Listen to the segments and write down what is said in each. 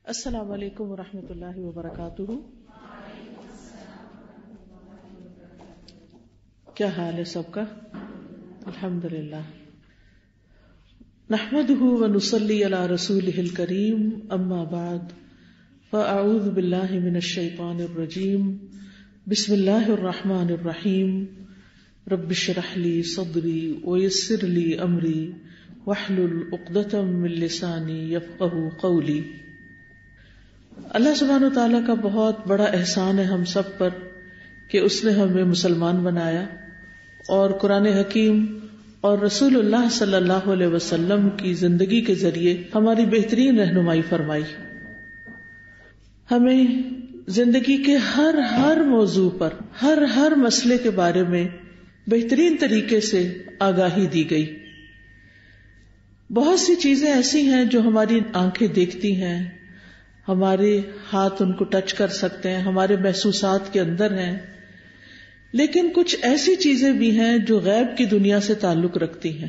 السلام علیکم ورحمۃ اللہ وبرکاتہ. کیا حال ہے سب کا؟ الحمدللہ. نحمده ونصلی علی رسولہ الکریم. اما بعد فاعوذ باللہ من الشیطان الرجیم. بسم اللہ الرحمن الرحیم. رب اشرح لی صدری ویسر لی امری واحلل عقدۃ من لسانی یفقہوا قولی. اللہ سبحانہ و تعالیٰ کا بہت بڑا احسان ہے ہم سب پر کہ اس نے ہمیں مسلمان بنایا اور قرآن حکیم اور رسول اللہ صلی اللہ علیہ وسلم کی زندگی کے ذریعے ہماری بہترین رہنمائی فرمائی. ہمیں زندگی کے ہر موضوع پر ہر مسئلے کے بارے میں بہترین طریقے سے آگاہی دی گئی. بہت سی چیزیں ایسی ہیں جو ہماری آنکھیں دیکھتی ہیں، ہمارے ہاتھ ان کو ٹچ کر سکتے ہیں، ہمارے محسوسات کے اندر ہیں، لیکن کچھ ایسی چیزیں بھی ہیں جو غیب کی دنیا سے تعلق رکھتی ہیں،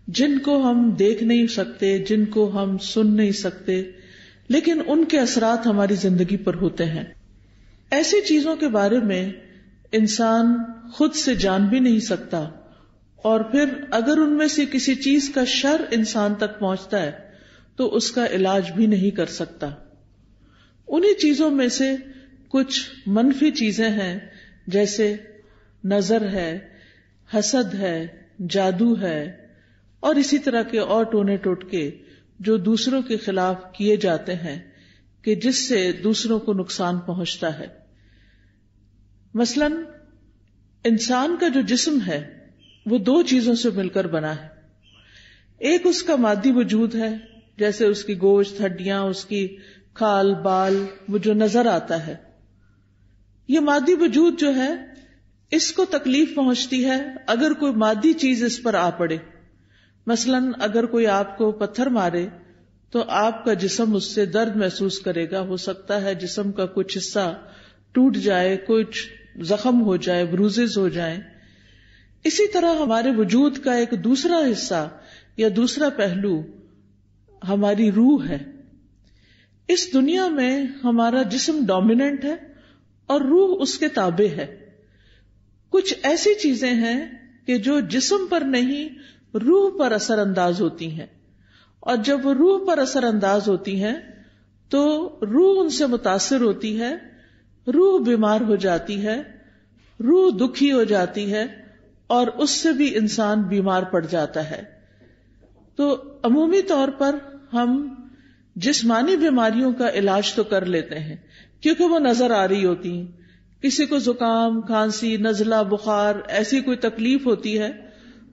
جن کو ہم دیکھ نہیں سکتے، جن کو ہم سن نہیں سکتے، لیکن ان کے اثرات ہماری زندگی پر ہوتے ہیں. ایسی چیزوں کے بارے میں انسان خود سے جان بھی نہیں سکتا، اور پھر اگر ان میں سے کسی چیز کا شر انسان تک پہنچتا ہے تو اس کا علاج بھی نہیں کر سکتا. انہی چیزوں میں سے کچھ منفی چیزیں ہیں، جیسے نظر ہے، حسد ہے، جادو ہے، اور اسی طرح کے اور ٹونے ٹوٹکے جو دوسروں کے خلاف کیے جاتے ہیں کہ جس سے دوسروں کو نقصان پہنچتا ہے. مثلا انسان کا جو جسم ہے وہ دو چیزوں سے مل کر بنا ہے. ایک اس کا مادی وجود ہے، جیسے اس کی گوشت، ہڈیاں، اس کی کھال بال، وہ جو نظر آتا ہے. یہ مادی وجود جو ہے اس کو تکلیف پہنچتی ہے اگر کوئی مادی چیز اس پر آ پڑے. مثلا اگر کوئی آپ کو پتھر مارے تو آپ کا جسم اس سے درد محسوس کرے گا. ہو سکتا ہے جسم کا کچھ حصہ ٹوٹ جائے، کچھ زخم ہو جائے، بروزز ہو جائیں. اسی طرح ہمارے وجود کا ایک دوسرا حصہ یا دوسرا پہلو ہماری روح ہے. اس دنیا میں ہمارا جسم ڈومیننٹ ہے اور روح اس کے تابع ہے. کچھ ایسی چیزیں ہیں کہ جو جسم پر نہیں روح پر اثر انداز ہوتی ہیں، اور جب وہ روح پر اثر انداز ہوتی ہیں تو روح ان سے متاثر ہوتی ہے، روح بیمار ہو جاتی ہے، روح دکھی ہو جاتی ہے، اور اس سے بھی انسان بیمار پڑ جاتا ہے. تو عمومی طور پر ہم جسمانی بیماریوں کا علاج تو کر لیتے ہیں کیونکہ وہ نظر آ رہی ہوتی ہیں. کسی کو زکام، کھانسی، نزلہ، بخار، ایسی کوئی تکلیف ہوتی ہے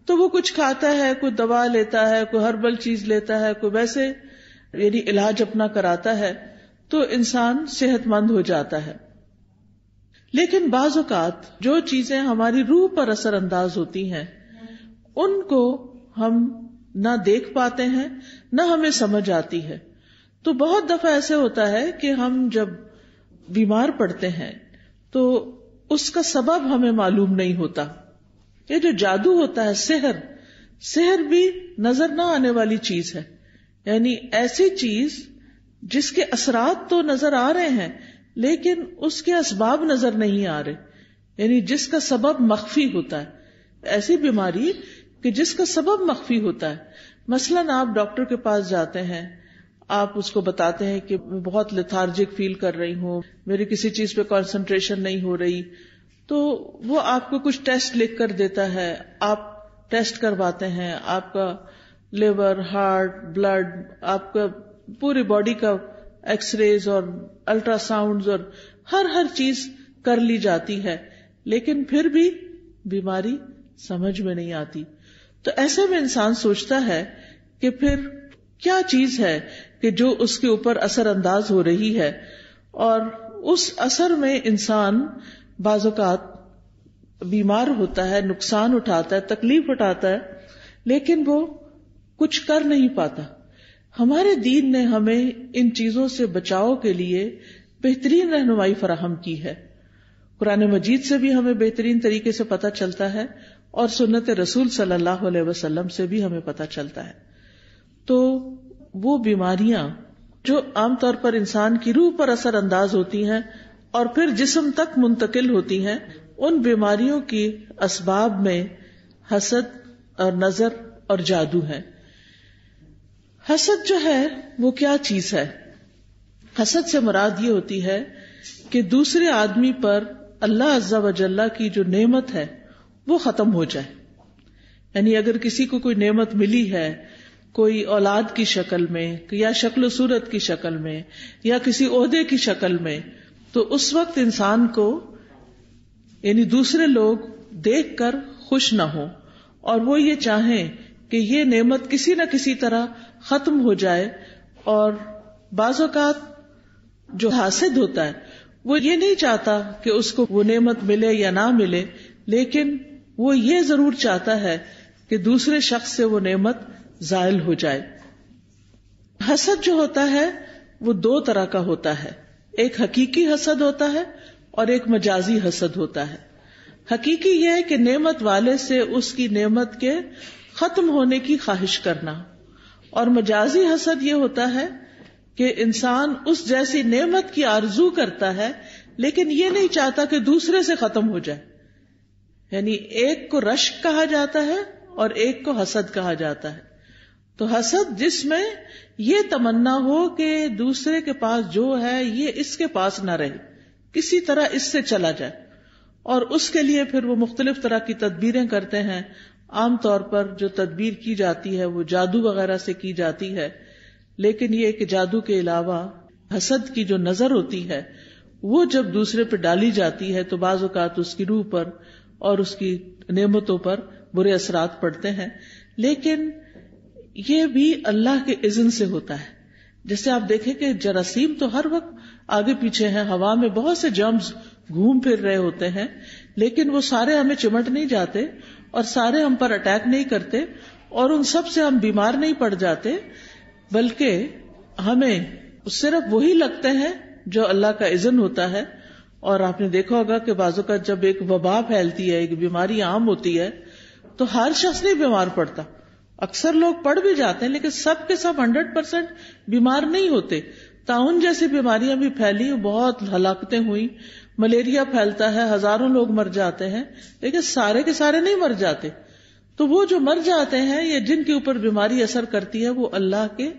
تو وہ کچھ کھاتا ہے، کوئی دوا لیتا ہے، کوئی ہربل چیز لیتا ہے، کوئی ویسے یعنی علاج اپنا کراتا ہے تو انسان صحت مند ہو جاتا ہے. لیکن بعض اوقات جو چیزیں ہماری روح پر اثر انداز ہوتی ہیں ان کو ہم نہ دیکھ پاتے ہیں، نہ ہمیں سمجھ آتی ہے. تو بہت دفعہ ایسے ہوتا ہے کہ ہم جب بیمار پڑتے ہیں تو اس کا سبب ہمیں معلوم نہیں ہوتا. یہ جو جادو ہوتا ہے، سحر بھی نظر نہ آنے والی چیز ہے. یعنی ایسی چیز جس کے اثرات تو نظر آ رہے ہیں لیکن اس کے اسباب نظر نہیں آ رہے، یعنی جس کا سبب مخفی ہوتا ہے. ایسی بیماری کہ جس کا سبب مخفی ہوتا ہے. مثلا آپ ڈاکٹر کے پاس جاتے ہیں، آپ اس کو بتاتے ہیں کہ میں بہت لیتھارجک فیل کر رہی ہوں، میری کسی چیز پہ کنسنٹریشن نہیں ہو رہی، تو وہ آپ کو کچھ ٹیسٹ لکھ کر دیتا ہے. آپ ٹیسٹ کرواتے ہیں، آپ کا لیور، ہارٹ، بلڈ، آپ کا پوری باڈی کا ایکس ریز اور الٹرا ساؤنڈز اور ہر چیز کر لی جاتی ہے، لیکن پھر بھی بیماری سمجھ میں نہیں آتی. تو ایسے میں انسان سوچتا ہے کہ پھر کیا چیز ہے کہ جو اس کے اوپر اثر انداز ہو رہی ہے، اور اس اثر میں انسان بعض اوقات بیمار ہوتا ہے، نقصان اٹھاتا ہے، تکلیف اٹھاتا ہے، لیکن وہ کچھ کر نہیں پاتا. ہمارے دین نے ہمیں ان چیزوں سے بچاؤ کے لیے بہترین رہنمائی فراہم کی ہے. قرآن مجید سے بھی ہمیں بہترین طریقے سے پتہ چلتا ہے اور سنت رسول صلی اللہ علیہ وسلم سے بھی ہمیں پتہ چلتا ہے. تو وہ بیماریاں جو عام طور پر انسان کی روح پر اثر انداز ہوتی ہیں اور پھر جسم تک منتقل ہوتی ہیں، ان بیماریوں کی اسباب میں حسد اور نظر اور جادو ہے۔ حسد جو ہے وہ کیا چیز ہے؟ حسد سے مراد یہ ہوتی ہے کہ دوسرے آدمی پر اللہ عز و جل کی جو نعمت ہے وہ ختم ہو جائے۔ یعنی اگر کسی کو کوئی نعمت ملی ہے، کوئی اولاد کی شکل میں یا شکل و صورت کی شکل میں یا کسی عہدے کی شکل میں، تو اس وقت انسان کو یعنی دوسرے لوگ دیکھ کر خوش نہ ہوں اور وہ یہ چاہیں کہ یہ نعمت کسی نہ کسی طرح ختم ہو جائے۔ اور بعض اوقات جو حاسد ہوتا ہے وہ یہ نہیں چاہتا کہ اس کو وہ نعمت ملے یا نہ ملے، لیکن وہ یہ ضرور چاہتا ہے کہ دوسرے شخص سے وہ نعمت زائل ہو جائے۔ حسد جو ہوتا ہے وہ دو طرح کا ہوتا ہے، ایک حقیقی حسد ہوتا ہے اور ایک مجازی حسد ہوتا ہے۔ حقیقی یہ ہے کہ نعمت والے سے اس کی نعمت کے ختم ہونے کی خواہش کرنا، اور مجازی حسد یہ ہوتا ہے کہ انسان اس جیسی نعمت کی آرزو کرتا ہے لیکن یہ نہیں چاہتا کہ دوسرے سے ختم ہو جائے۔ یعنی ایک کو رشک کہا جاتا ہے اور ایک کو حسد کہا جاتا ہے۔ تو حسد جس میں یہ تمنا ہو کہ دوسرے کے پاس جو ہے یہ اس کے پاس نہ رہے، کسی طرح اس سے چلا جائے، اور اس کے لیے پھر وہ مختلف طرح کی تدبیریں کرتے ہیں۔ عام طور پر جو تدبیر کی جاتی ہے وہ جادو وغیرہ سے کی جاتی ہے، لیکن یہ کہ جادو کے علاوہ حسد کی جو نظر ہوتی ہے وہ جب دوسرے پہ ڈالی جاتی ہے تو بعض اوقات اس کی روح پر اور اس کی نعمتوں پر برے اثرات پڑتے ہیں، لیکن یہ بھی اللہ کے اذن سے ہوتا ہے۔ جیسے آپ دیکھیں کہ جراثیم تو ہر وقت آگے پیچھے ہیں، ہوا میں بہت سے جرمز گھوم پھر رہے ہوتے ہیں، لیکن وہ سارے ہمیں چمٹ نہیں جاتے اور سارے ہم پر اٹیک نہیں کرتے اور ان سب سے ہم بیمار نہیں پڑ جاتے، بلکہ ہمیں صرف وہی لگتے ہیں جو اللہ کا اذن ہوتا ہے۔ اور آپ نے دیکھا ہوگا کہ بعض اوقات جب ایک وبا پھیلتی ہے، ایک بیماری عام ہوتی ہے، تو ہر شخص نہیں بیمار پڑتا، اکثر لوگ پڑ بھی جاتے ہیں لیکن سب کے سب 100% بیمار نہیں ہوتے۔ طاعون جیسی بیماریاں بھی پھیلی، بہت ہلاکتیں ہوئی، ملیریا پھیلتا ہے، ہزاروں لوگ مر جاتے ہیں، لیکن سارے کے سارے نہیں مر جاتے۔ تو وہ جو مر جاتے ہیں یا جن کے اوپر بیماری اثر کرتی ہے وہ اللہ کے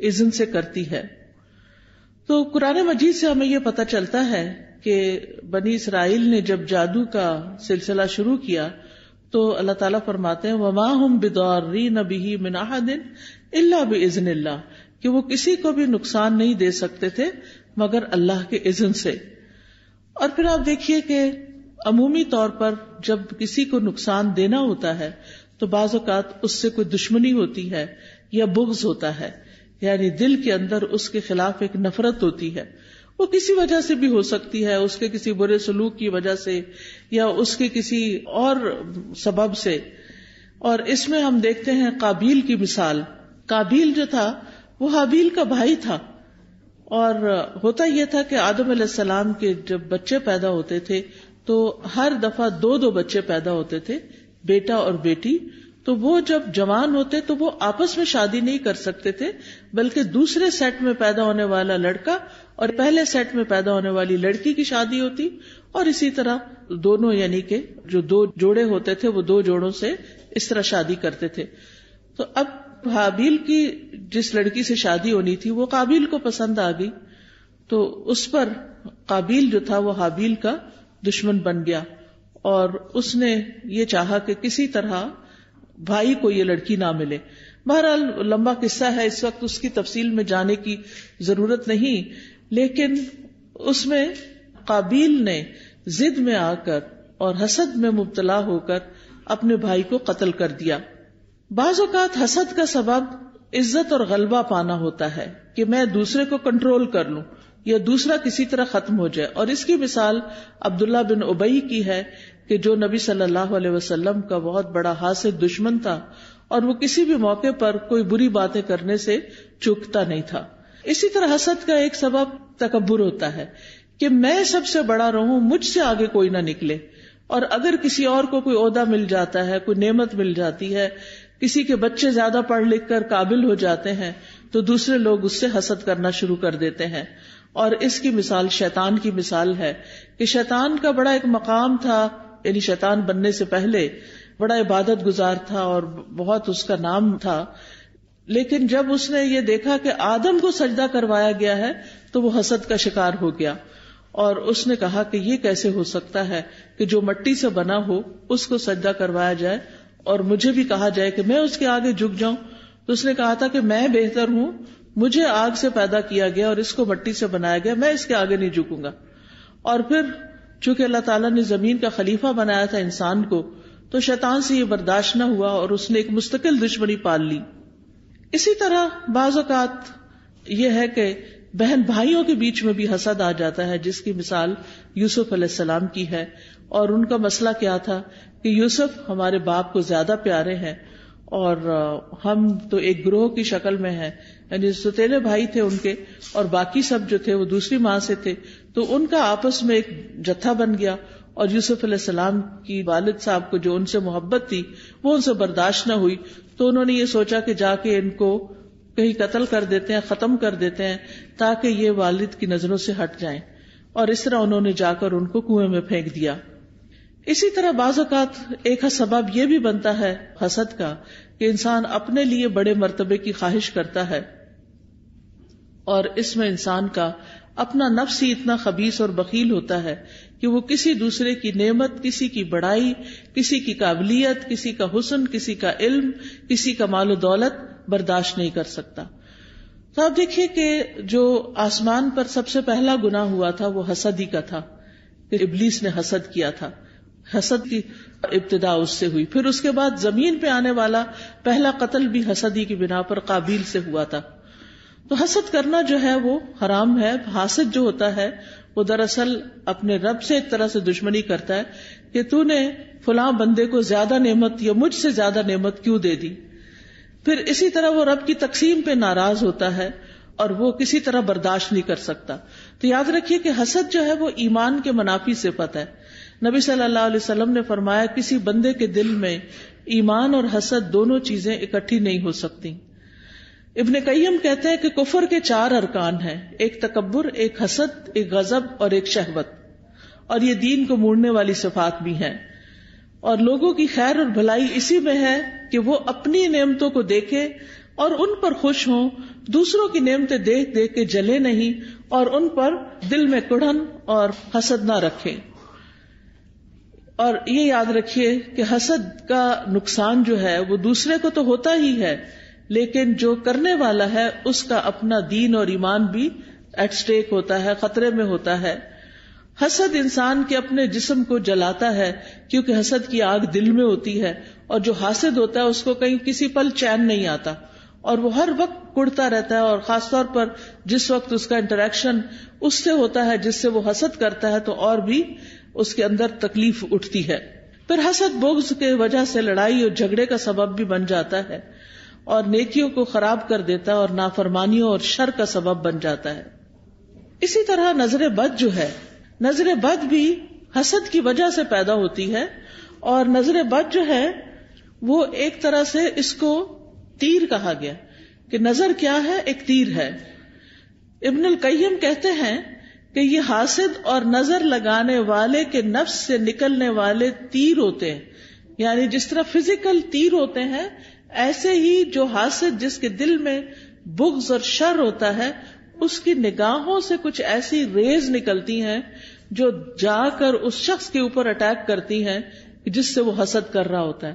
اذن سے کرتی ہے۔ تو قرآن مجید سے ہمیں یہ پتہ چلتا ہے کہ بنی اسرائیل نے جب جادو کا سلسلہ شروع کیا تو اللہ تعالیٰ فرماتے ہیں وَمَا هُمْ بِضَارِّينَ بِهِ مِنْ أَحَدٍ إِلَّا بِإِذْنِ اللَّهِ، کہ وہ کسی کو بھی نقصان نہیں دے سکتے تھے مگر اللہ کے اذن سے۔ اور پھر آپ دیکھیے کہ عمومی طور پر جب کسی کو نقصان دینا ہوتا ہے تو بعض اوقات اس سے کوئی دشمنی ہوتی ہے یا بغض ہوتا ہے، یعنی دل کے اندر اس کے خلاف ایک نفرت ہوتی ہے، وہ کسی وجہ سے بھی ہو سکتی ہے، اس کے کسی برے سلوک کی وجہ سے یا اس کے کسی اور سبب سے۔ اور اس میں ہم دیکھتے ہیں قابیل کی مثال۔ قابیل جو تھا وہ حابیل کا بھائی تھا، اور ہوتا یہ تھا کہ آدم علیہ السلام کے جب بچے پیدا ہوتے تھے تو ہر دفعہ 2 بچے پیدا ہوتے تھے، بیٹا اور بیٹی۔ تو وہ جب جوان ہوتے تو وہ آپس میں شادی نہیں کر سکتے تھے، بلکہ دوسرے سیٹ میں پیدا ہونے والا لڑکا اور پہلے سیٹ میں پیدا ہونے والی لڑکی کی شادی ہوتی، اور اسی طرح دونوں یعنی کہ جو 2 جوڑے ہوتے تھے وہ 2 جوڑوں سے اس طرح شادی کرتے تھے۔ تو اب حابیل کی جس لڑکی سے شادی ہونی تھی وہ قابیل کو پسند آ گئی، تو اس پر قابیل جو تھا وہ حابیل کا دشمن بن گیا، اور اس نے یہ چاہا کہ کسی طرح بھائی کو یہ لڑکی نہ ملے۔ بہرحال لمبا قصہ ہے، اس وقت اس کی تفصیل میں جانے کی ضرورت نہیں، لیکن اس میں قابیل نے ضد میں آ کر اور حسد میں مبتلا ہو کر اپنے بھائی کو قتل کر دیا۔ بعض اوقات حسد کا سبب عزت اور غلبہ پانا ہوتا ہے کہ میں دوسرے کو کنٹرول کر لوں یا دوسرا کسی طرح ختم ہو جائے، اور اس کی مثال عبداللہ بن ابی کی ہے کہ جو نبی صلی اللہ علیہ وسلم کا بہت بڑا حاسد دشمن تھا، اور وہ کسی بھی موقع پر کوئی بری باتیں کرنے سے چوکتا نہیں تھا۔ اسی طرح حسد کا ایک سبب تکبر ہوتا ہے کہ میں سب سے بڑا رہوں، مجھ سے آگے کوئی نہ نکلے، اور اگر کسی اور کو کوئی عہدہ مل جاتا ہے، کوئی نعمت مل جاتی ہے، کسی کے بچے زیادہ پڑھ لکھ کر قابل ہو جاتے ہیں، تو دوسرے لوگ اس سے حسد کرنا شروع کر دیتے ہیں. اور اس کی مثال شیطان کی مثال ہے کہ شیطان کا بڑا ایک مقام تھا، یعنی شیطان بننے سے پہلے بڑا عبادت گزار تھا اور بہت اس کا نام تھا. لیکن جب اس نے یہ دیکھا کہ آدم کو سجدہ کروایا گیا ہے تو وہ حسد کا شکار ہو گیا، اور اس نے کہا کہ یہ کیسے ہو سکتا ہے کہ جو مٹی سے بنا ہو اس کو سجدہ کروایا جائے اور مجھے بھی کہا جائے کہ میں اس کے آگے جھک جاؤں. تو اس نے کہا تھا کہ میں بہتر ہوں، مجھے آگ سے پیدا کیا گیا اور اس کو مٹی سے بنایا گیا، میں اس کے آگے نہیں جھکوں گا. اور پھر چونکہ اللہ تعالیٰ نے زمین کا خلیفہ بنایا تھا انسان کو، تو شیطان سے یہ برداشت نہ ہوا اور اس نے ایک مستقل دشمنی پال لی. اسی طرح بعض اوقات یہ ہے کہ بہن بھائیوں کے بیچ میں بھی حسد آ جاتا ہے، جس کی مثال یوسف علیہ السلام کی ہے. اور ان کا مسئلہ کیا تھا کہ یوسف ہمارے باپ کو زیادہ پیارے ہیں اور ہم تو ایک گروہ کی شکل میں ہیں، یعنی ستیلے بھائی تھے ان کے اور باقی سب جو تھے وہ دوسری ماں سے تھے، تو ان کا آپس میں ایک جتھا بن گیا. اور یوسف علیہ السلام کی والد صاحب کو جو ان سے محبت تھی وہ ان سے برداشت نہ ہوئی، تو انہوں نے یہ سوچا کہ جا کے ان کو کہیں قتل کر دیتے ہیں، ختم کر دیتے ہیں تاکہ یہ والد کی نظروں سے ہٹ جائیں. اور اس طرح انہوں نے جا کر ان کو کنویں میں پھینک دیا. اسی طرح بعض اوقات ایک سبب یہ بھی بنتا ہے حسد کا کہ انسان اپنے لیے بڑے مرتبے کی خواہش کرتا ہے، اور اس میں انسان کا اپنا نفس ہی اتنا خبیث اور بخیل ہوتا ہے کہ وہ کسی دوسرے کی نعمت، کسی کی بڑائی، کسی کی قابلیت، کسی کا حسن، کسی کا علم، کسی کا مال و دولت برداشت نہیں کر سکتا. تو آپ دیکھیے کہ جو آسمان پر سب سے پہلا گناہ ہوا تھا وہ حسد ہی کا تھا، کہ ابلیس نے حسد کیا تھا. حسد کی ابتدا اس سے ہوئی. پھر اس کے بعد زمین پہ آنے والا پہلا قتل بھی حسد ہی کی بنا پر قابیل سے ہوا تھا. تو حسد کرنا جو ہے وہ حرام ہے. حاسد جو ہوتا ہے وہ دراصل اپنے رب سے ایک طرح سے دشمنی کرتا ہے کہ تو نے فلاں بندے کو زیادہ نعمت یا مجھ سے زیادہ نعمت کیوں دے دی. پھر اسی طرح وہ رب کی تقسیم پہ ناراض ہوتا ہے اور وہ کسی طرح برداشت نہیں کر سکتا. تو یاد رکھیے کہ حسد جو ہے وہ ایمان کے منافی صفت ہے. نبی صلی اللہ علیہ وسلم نے فرمایا کسی بندے کے دل میں ایمان اور حسد دونوں چیزیں اکٹھی نہیں ہو سکتی. ابن قیم کہتے ہیں کہ کفر کے 4 ارکان ہیں، ایک تکبر، ایک حسد، ایک غضب اور ایک شہوت، اور یہ دین کو موڑنے والی صفات بھی ہیں. اور لوگوں کی خیر اور بھلائی اسی میں ہے کہ وہ اپنی نعمتوں کو دیکھیں اور ان پر خوش ہوں، دوسروں کی نعمتیں دیکھ دیکھ کے جلے نہیں اور ان پر دل میں کڑھن اور حسد نہ رکھیں. اور یہ یاد رکھیے کہ حسد کا نقصان جو ہے وہ دوسرے کو تو ہوتا ہی ہے، لیکن جو کرنے والا ہے اس کا اپنا دین اور ایمان بھی ایٹ سٹیک ہوتا ہے، خطرے میں ہوتا ہے. حسد انسان کے اپنے جسم کو جلاتا ہے کیونکہ حسد کی آگ دل میں ہوتی ہے، اور جو حاسد ہوتا ہے اس کو کہیں کسی پل چین نہیں آتا اور وہ ہر وقت کڑتا رہتا ہے. اور خاص طور پر جس وقت اس کا انٹریکشن اس سے ہوتا ہے جس سے وہ حسد کرتا ہے تو اور بھی اس کے اندر تکلیف اٹھتی ہے. پھر حسد بغض کے وجہ سے لڑائی اور جھگڑے کا سبب بھی بن جاتا ہے اور نیکیوں کو خراب کر دیتا ہے اور نافرمانیوں اور شر کا سبب بن جاتا ہے. اسی طرح نظر بد جو ہے، نظر بد بھی حسد کی وجہ سے پیدا ہوتی ہے، اور نظر بد جو ہے وہ ایک طرح سے اس کو تیر کہا گیا کہ نظر کیا ہے، ایک تیر ہے. ابن القیم کہتے ہیں کہ یہ حاسد اور نظر لگانے والے کے نفس سے نکلنے والے تیر ہوتے ہیں. یعنی جس طرح فزیکل تیر ہوتے ہیں، ایسے ہی جو حاسد جس کے دل میں بغض اور شر ہوتا ہے اس کی نگاہوں سے کچھ ایسی ریز نکلتی ہیں جو جا کر اس شخص کے اوپر اٹیک کرتی ہیں جس سے وہ حسد کر رہا ہوتا ہے.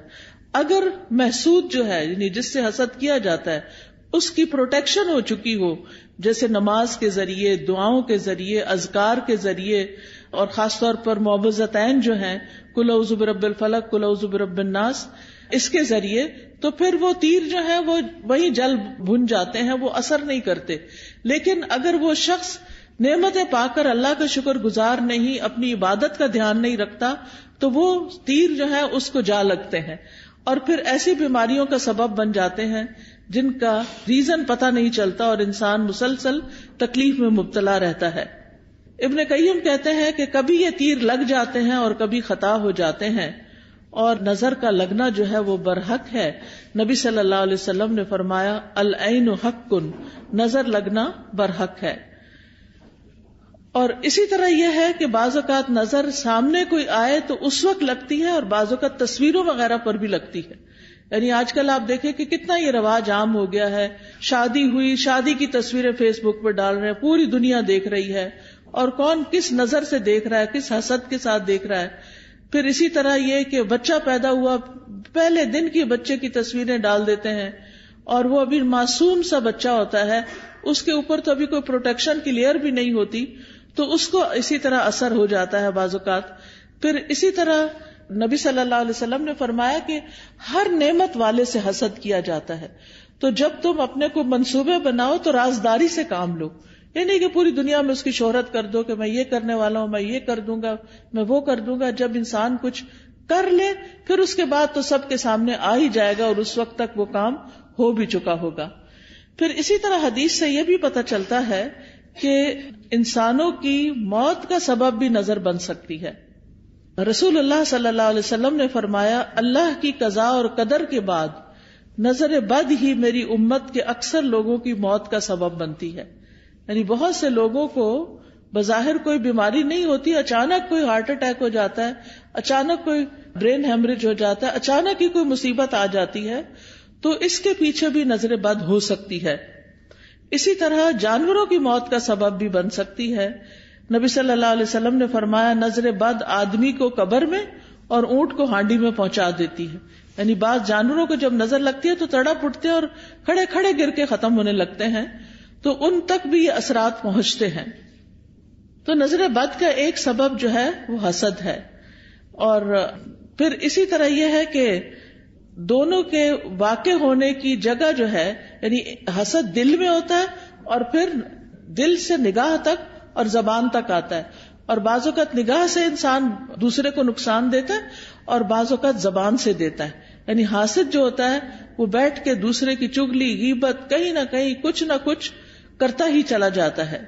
اگر محسود جو ہے یعنی جس سے حسد کیا جاتا ہے اس کی پروٹیکشن ہو چکی ہو، جیسے نماز کے ذریعے، دعاؤں کے ذریعے، اذکار کے ذریعے، اور خاص طور پر معوذتین جو ہیں قل اعوذ برب الفلق، قل اعوذ برب الناس، اس کے ذریعے، تو پھر وہ تیر جو ہے وہ وہیں جل بھن جاتے ہیں، وہ اثر نہیں کرتے. لیکن اگر وہ شخص نعمتیں پا کر اللہ کا شکر گزار نہیں، اپنی عبادت کا دھیان نہیں رکھتا، تو وہ تیر جو ہے اس کو جا لگتے ہیں اور پھر ایسی بیماریوں کا سبب بن جاتے ہیں جن کا ریزن پتہ نہیں چلتا اور انسان مسلسل تکلیف میں مبتلا رہتا ہے. ابن قیم کہتے ہیں کہ کبھی یہ تیر لگ جاتے ہیں اور کبھی خطا ہو جاتے ہیں، اور نظر کا لگنا جو ہے وہ برحق ہے. نبی صلی اللہ علیہ وسلم نے فرمایا العین حق، نظر لگنا برحق ہے. اور اسی طرح یہ ہے کہ بعض اوقات نظر سامنے کوئی آئے تو اس وقت لگتی ہے، اور بعض اوقات تصویروں وغیرہ پر بھی لگتی ہے. یعنی آج کل آپ دیکھیں کہ کتنا یہ رواج عام ہو گیا ہے، شادی ہوئی، شادی کی تصویریں فیس بک پہ ڈال رہے ہیں، پوری دنیا دیکھ رہی ہے، اور کون کس نظر سے دیکھ رہا ہے، کس حسد کے ساتھ دیکھ رہا ہے. پھر اسی طرح یہ کہ بچہ پیدا ہوا، پہلے دن کی بچے کی تصویریں ڈال دیتے ہیں، اور وہ ابھی معصوم سا بچہ ہوتا ہے، اس کے اوپر تو ابھی کوئی پروٹیکشن کی لیئر بھی نہیں ہوتی، تو اس کو اسی طرح اثر ہو جاتا ہے بعض اوقات. پھر اسی طرح نبی صلی اللہ علیہ وسلم نے فرمایا کہ ہر نعمت والے سے حسد کیا جاتا ہے. تو جب تم اپنے کو منصوبے بناؤ تو رازداری سے کام لو. یہ نہیں کہ پوری دنیا میں اس کی شہرت کر دو کہ میں یہ کرنے والا ہوں، میں یہ کر دوں گا، میں وہ کر دوں گا. جب انسان کچھ کر لے پھر اس کے بعد تو سب کے سامنے آ ہی جائے گا، اور اس وقت تک وہ کام ہو بھی چکا ہوگا. پھر اسی طرح حدیث سے یہ بھی پتہ چلتا ہے کہ انسانوں کی موت کا سبب بھی نظر بن سکتی ہے. رسول اللہ صلی اللہ علیہ وسلم نے فرمایا اللہ کی قضاء اور قدر کے بعد نظر بد ہی میری امت کے اکثر لوگوں کی موت کا سبب بنتی ہے. یعنی بہت سے لوگوں کو بظاہر کوئی بیماری نہیں ہوتی، اچانک کوئی ہارٹ اٹیک ہو جاتا ہے، اچانک کوئی برین ہیمریج ہو جاتا ہے، اچانک ہی کوئی مصیبت آ جاتی ہے، تو اس کے پیچھے بھی نظر بد ہو سکتی ہے. اسی طرح جانوروں کی موت کا سبب بھی بن سکتی ہے. نبی صلی اللہ علیہ وسلم نے فرمایا نظر بد آدمی کو قبر میں اور اونٹ کو ہانڈی میں پہنچا دیتی ہے. یعنی بعض جانوروں کو جب نظر لگتی ہے تو تڑپ اٹھتے ہیں اور کھڑے کھڑے گر کے ختم ہونے لگتے ہیں، تو ان تک بھی یہ اثرات پہنچتے ہیں. تو نظر بد کا ایک سبب جو ہے وہ حسد ہے. اور پھر اسی طرح یہ ہے کہ دونوں کے واقع ہونے کی جگہ جو ہے، یعنی حسد دل میں ہوتا ہے اور پھر دل سے نگاہ تک اور زبان تک آتا ہے. اور بعض اوقات نگاہ سے انسان دوسرے کو نقصان دیتا ہے اور بعض اوقات زبان سے دیتا ہے. یعنی حاسد جو ہوتا ہے وہ بیٹھ کے دوسرے کی چگلی، غیبت، کہیں نہ کہیں کچھ نہ کچھ کرتا ہی چلا جاتا ہے.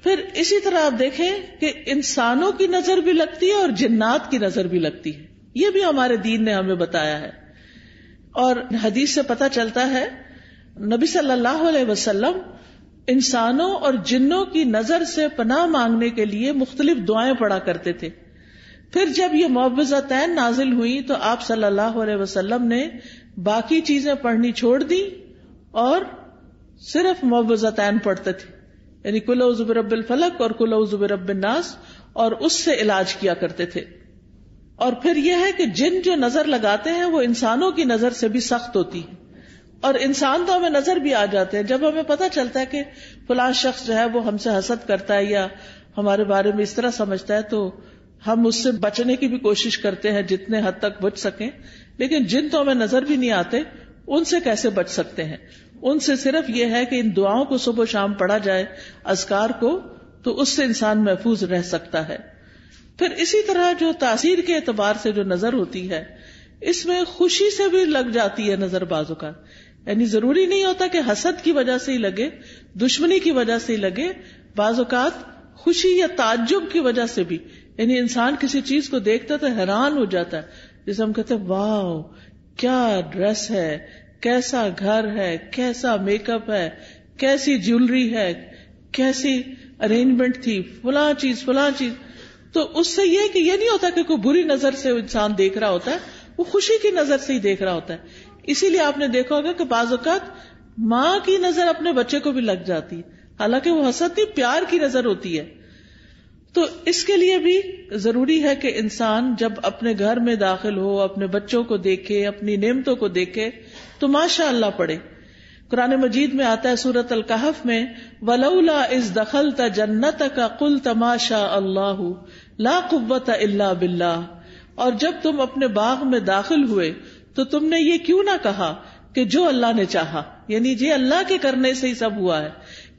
پھر اسی طرح آپ دیکھیں کہ انسانوں کی نظر بھی لگتی ہے اور جنات کی نظر بھی لگتی ہے. یہ بھی ہمارے دین نے ہمیں بتایا ہے. اور حدیث سے پتہ چلتا ہے نبی صلی اللہ علیہ وسلم انسانوں اور جنوں کی نظر سے پناہ مانگنے کے لیے مختلف دعائیں پڑھا کرتے تھے. پھر جب یہ معوذتین نازل ہوئی تو آپ صلی اللہ علیہ وسلم نے باقی چیزیں پڑھنی چھوڑ دی اور صرف معوذتین پڑھتے تھے. یعنی قل اعوذ برب الفلق اور قل اعوذ برب الناس، اور اس سے علاج کیا کرتے تھے. اور پھر یہ ہے کہ جن جو نظر لگاتے ہیں وہ انسانوں کی نظر سے بھی سخت ہوتی ہے. اور انسان تو ہمیں نظر بھی آ جاتے ہیں جب ہمیں پتہ چلتا ہے کہ فلاں شخص جو ہے وہ ہم سے حسد کرتا ہے یا ہمارے بارے میں اس طرح سمجھتا ہے، تو ہم اس سے بچنے کی بھی کوشش کرتے ہیں جتنے حد تک بچ سکیں. لیکن جن تو ہمیں نظر بھی نہیں آتے، ان سے کیسے بچ سکتے ہیں؟ ان سے صرف یہ ہے کہ ان دعاؤں کو صبح و شام پڑھا جائے، اذکار کو، تو اس سے انسان محفوظ رہ سکتا ہے. پھر اسی طرح جو تاثیر کے اعتبار سے جو نظر ہوتی ہے، اس میں خوشی سے بھی لگ جاتی ہے نظر بعض اوقات. یعنی ضروری نہیں ہوتا کہ حسد کی وجہ سے ہی لگے، دشمنی کی وجہ سے ہی لگے. بعض اوقات خوشی یا تعجب کی وجہ سے بھی، یعنی انسان کسی چیز کو دیکھتا تو حیران ہو جاتا ہے. جیسے ہم کہتے ہیں واو کیا ڈریس ہے، کیسا گھر ہے، کیسا میک اپ ہے، کیسی جیولری ہے، کیسی ارینجمنٹ تھی، فلاں چیز. تو اس سے یہ کہ یہ نہیں ہوتا کہ کوئی بری نظر سے انسان دیکھ رہا ہوتا ہے، وہ خوشی کی نظر سے ہی دیکھ رہا ہوتا ہے. اسی لیے آپ نے دیکھا ہوگا کہ بعض اوقات ماں کی نظر اپنے بچے کو بھی لگ جاتی ہے، حالانکہ وہ حسد نہیں، پیار کی نظر ہوتی ہے. تو اس کے لیے بھی ضروری ہے کہ انسان جب اپنے گھر میں داخل ہو، اپنے بچوں کو دیکھے، اپنی نعمتوں کو دیکھے تو ماشاء اللہ پڑھے. قرآن مجید میں آتا ہے سورۃ الکہف میں وَلَوْلَا إِذْ دَخَلْتَ جَنَّتَكَ قُلْتَ مَا شَاءَ اللَّهُ لَا قُوَّةَ إِلَّا بِاللَّهِ. اور جب تم اپنے باغ میں داخل ہوئے تو تم نے یہ کیوں نہ کہا کہ جو اللہ نے چاہا، یعنی یہ اللہ کے کرنے سے ہی سب ہوا ہے.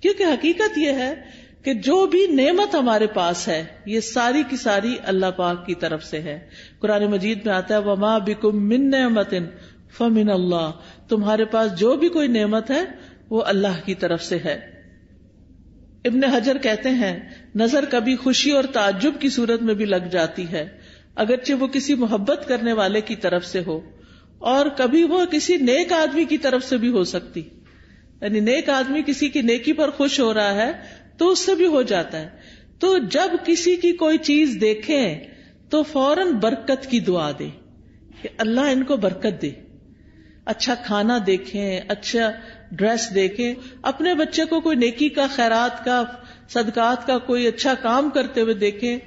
کیونکہ حقیقت یہ ہے کہ جو بھی نعمت ہمارے پاس ہے یہ ساری کی ساری اللہ پاک کی طرف سے ہے. قرآن مجید میں آتا ہے وَمَا بِكُم مِّن نِّعْمَةٍ فَمِنَ اللَّهِ. تمہارے پاس جو بھی کوئی نعمت ہے وہ اللہ کی طرف سے ہے. ابن حجر کہتے ہیں نظر کبھی خوشی اور تعجب کی صورت میں بھی لگ جاتی ہے اگرچہ وہ کسی محبت کرنے والے کی طرف سے ہو، اور کبھی وہ کسی نیک آدمی کی طرف سے بھی ہو سکتی، یعنی نیک آدمی کسی کی نیکی پر خوش ہو رہا ہے تو اس سے بھی ہو جاتا ہے. تو جب کسی کی کوئی چیز دیکھیں تو فوراً برکت کی دعا دے کہ اللہ ان کو برکت دے. اچھا کھانا دیکھیں، اچھا ڈریس دیکھیں، اپنے بچے کو کوئی نیکی کا، خیرات کا، صدقات کا کوئی اچھا کام کرتے ہوئے دیکھیں.